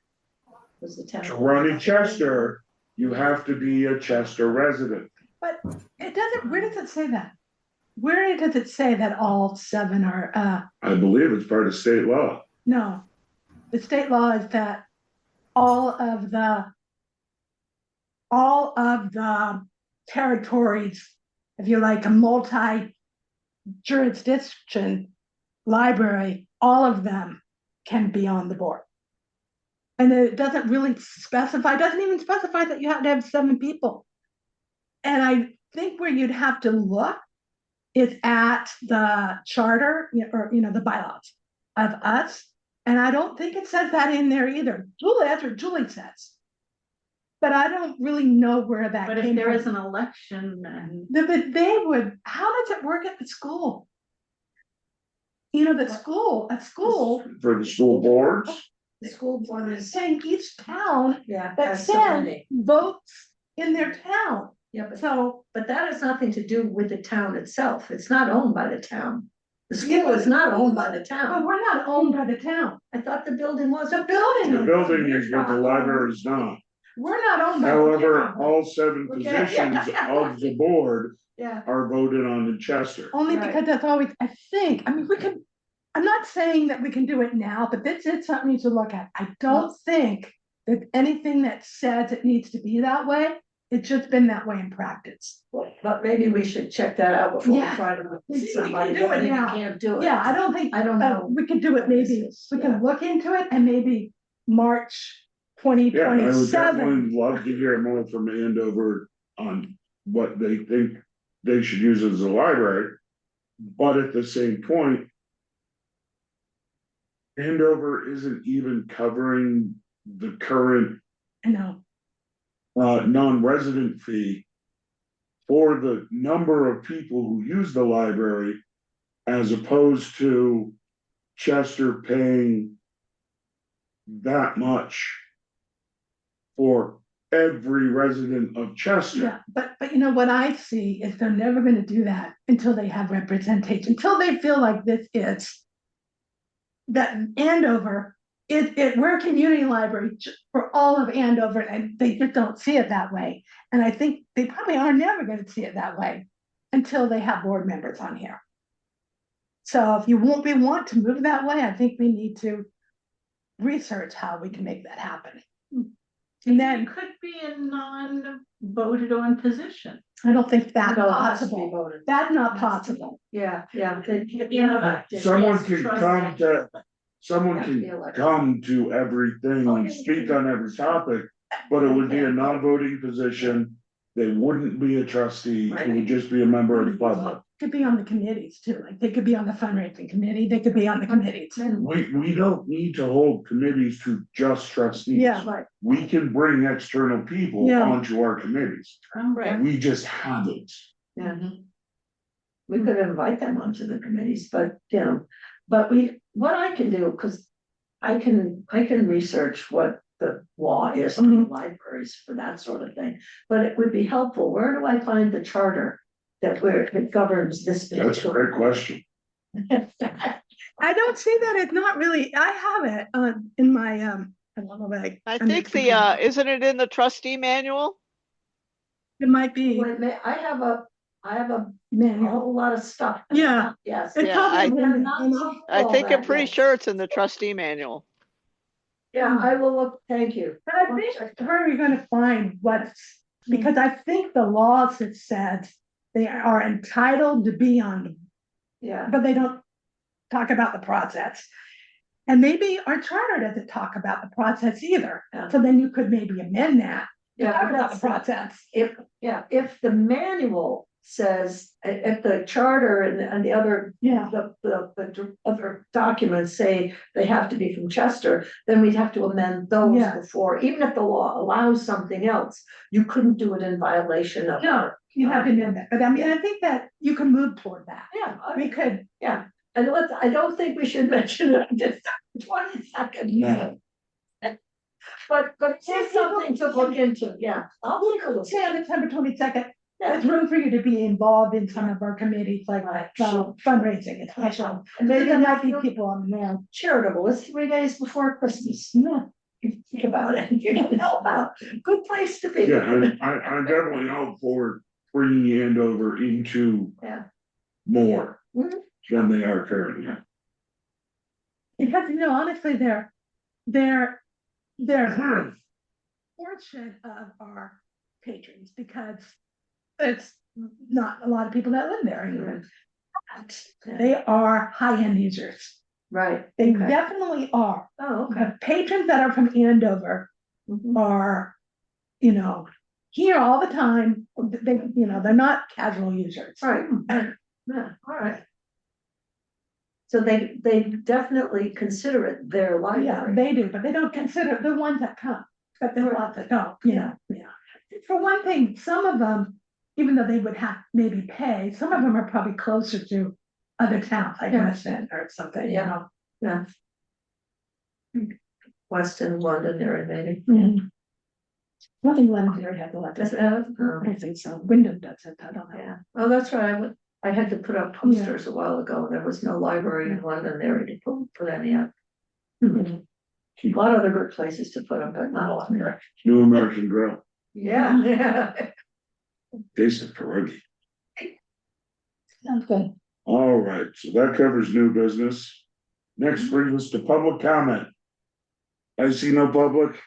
S1: Was the town-
S2: To run in Chester, you have to be a Chester resident.
S4: But it doesn't, where does it say that? Where does it say that all 7 are,
S2: I believe it's part of state law.
S4: no. The state law is that all of the territories, if you like, a multi-jurisdiction library, all of them can be on the board. And it doesn't really specify, doesn't even specify that you have to have 7 people. And I think where you'd have to look is at the charter, or, the bylaws of us. And I don't think it says that in there either. Julie, that's what Julie says. But I don't really know where that
S6: But if
S4: came
S6: there
S4: from.
S6: is an election, then
S4: But they would, how does it work at the school? At school,
S2: For the school boards,
S1: The school board is,
S4: saying each town
S1: yeah.
S4: that
S1: has so
S4: sends
S1: many.
S4: votes in their town.
S1: Yeah, but
S4: So,
S1: that has nothing to do with the town itself. It's not owned by the town. The school is not owned by the
S4: but
S1: town.
S4: we're not owned by the town.
S1: I thought the building was.
S4: The building.
S2: the building is, but the library is not.
S4: We're not owned by the
S2: However,
S4: town.
S2: all 7
S1: Okay.
S2: positions of the board
S1: Yeah.
S2: are voted on in Chester.
S4: Only
S1: Right.
S4: because that's always, I'm not saying that we can do it now, but this is something you should look at. I don't think that anything that says it needs to be that way, it's just been that way in practice.
S1: But maybe we should check that out before we
S4: Yeah.
S1: try to.
S4: We can
S1: Somebody,
S4: do it
S1: you
S4: now.
S1: can't do it.
S4: Yeah, I don't think,
S1: I don't know.
S4: we could do it maybe, we
S1: Yeah.
S4: can look into it and maybe March twenty
S2: Yeah, I would
S4: twenty-seven.
S2: definitely love to hear more from Andover on what they think they should use as a library. But at the same point, Andover isn't even covering the current
S4: I know,
S2: non-resident fee for the number of people who use the library, as opposed to Chester paying that much for every resident of Chester.
S4: yeah, but what I see is they're never gonna do that until they have representation, until they feel like this is that Andover we're a community library for all of Andover, and they just don't see it that way. And I think they probably are never gonna see it that way until they have board members on here. So if we want to move that way, I think we need to research how we can make that happen. And then
S6: It could be a non-voted on position.
S4: I don't think that's
S1: No, it has to be
S4: possible.
S1: voted.
S4: That's not possible.
S1: Yeah.
S2: Someone can come to, someone
S1: Have to be
S2: can
S1: elected.
S2: come to everything and speak on every topic, but it would be a non-voting position. They wouldn't be a trustee, it would just be a member of the public.
S4: Could be on the committees too, like they could be on the fundraising committee, they could be on the committees.
S2: We don't need to hold committees to just trustees.
S4: Yeah.
S1: Right,
S2: We can bring external people
S4: Yeah.
S2: onto our committees,
S1: right,
S2: we just haven't.
S1: yeah. We could invite them onto the committees, but, what I can do, because I can research what the law is on the libraries for that sort of thing. But it would be helpful, where do I find the charter that governs this?
S2: That's a great question.
S4: I don't see that, it's not really, I have it in my, I don't know, like.
S3: I think isn't it in the trustee manual?
S4: It might be
S1: I have a
S4: manual.
S1: whole lot of stuff.
S4: Yeah.
S1: Yes.
S4: It
S3: Yeah,
S4: probably,
S1: I'm
S4: you
S1: not
S4: know,
S3: I
S1: all
S3: think I'm
S1: that
S3: pretty
S1: yet.
S3: sure it's in the trustee manual.
S1: Yeah, I will look, thank you.
S4: but I think where are we gonna find what's, because I think the laws that said they are entitled to be on,
S1: Yeah,
S4: but they don't talk about the process. And maybe our charter doesn't talk about the process either,
S1: Yeah.
S4: so then you could maybe amend that, to
S1: yeah,
S4: talk about the
S1: that's,
S4: process.
S1: if the manual says, if the charter and the other
S4: Yeah,
S1: the other documents say they have to be from Chester, then we'd have to amend those
S4: Yeah.
S1: before, even if the law allows something else, you couldn't do it in violation of.
S4: no, you have to amend that, but I mean, I think that you can move toward that.
S1: Yeah,
S4: We could,
S1: and I don't think we should mention it just 20 seconds.
S2: No.
S1: But it's something to look into, yeah, I'll look a little.
S4: say on September 22nd,
S1: Yeah.
S4: there's room for you to be involved in some of our committees, like
S1: Right.
S4: fundraising, especially.
S1: And
S4: Maybe
S1: maybe
S4: there
S1: that
S4: might
S1: might
S4: be
S1: be
S4: people on there.
S1: charitable, it's 3 days before Christmas. Yeah. Think about it, you can help out, good place to be.
S2: Yeah, I definitely hope for bringing Andover into
S1: Yeah.
S2: more
S1: Mhm.
S2: than they are currently.
S4: Because, honestly, they're a portion of our patrons, because it's not a lot of people that live there anymore. They are high-end users.
S1: Right.
S4: They
S1: Okay.
S4: definitely are.
S1: Oh, okay.
S4: The patrons that are from Andover
S1: Mhm.
S4: are, here all the time. They're not casual users.
S1: Right, yeah, all right. So they definitely consider it their
S4: Yeah,
S1: library.
S4: they do, but they don't consider the ones that come, but there's lots that don't, yeah. For one thing, some of them, even though they would have maybe pay, some of them are probably closer to other towns, like
S1: Yeah.
S4: Weston or something,
S1: Yeah. Yeah. Weston, London, area maybe.
S4: Mhm. Nothing Londonderry has a lot,
S1: Does
S4: I
S1: it have? Oh,
S4: don't think so, Wyndham does it, I don't know.
S1: yeah, oh, that's right, I had to put up posters a while ago, there was no library in Londonderry to put any up. A lot of other good places to put them, but not a lot.
S2: New American Grill,
S1: Yeah, yeah.
S2: taste of pierogi.
S4: Sounds good.
S2: All right, so that covers new business. Next brings us to public comment. I see no public,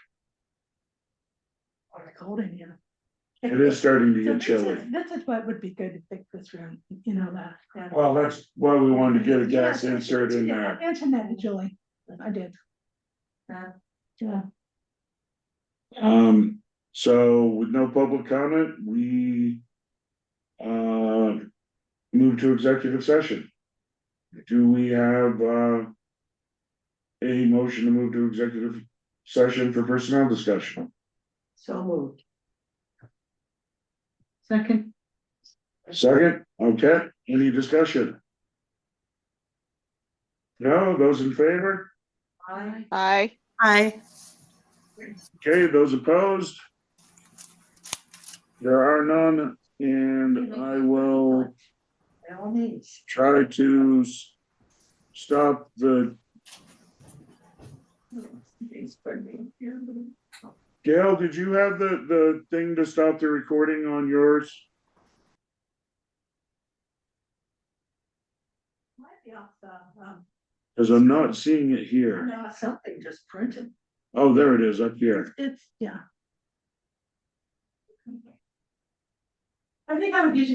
S4: Or cold in here.
S2: it is starting to
S4: So
S2: get chilly.
S4: this is what would be good to fix this room, that.
S2: Well, that's why we wanted to get a gas insert in
S4: I
S2: there.
S4: mentioned that to Julie, I did.
S1: Yeah.
S4: Yeah.
S2: So with no public comment, we move to executive session. Do we have a motion to move to executive session for personnel discussion?
S1: So moved.
S6: Second,
S2: Second, okay, any discussion? No, those in favor?
S3: Aye.
S7: Aye.
S2: Okay, those opposed? There are none, and I will
S1: By all means.
S2: try to stop the Gail, did you have the thing to stop the recording on yours?
S1: Might be off the,
S2: Cause I'm not seeing it here.
S1: no, something just printed.
S2: Oh, there it is up here.
S4: It's, yeah.
S6: I think I would use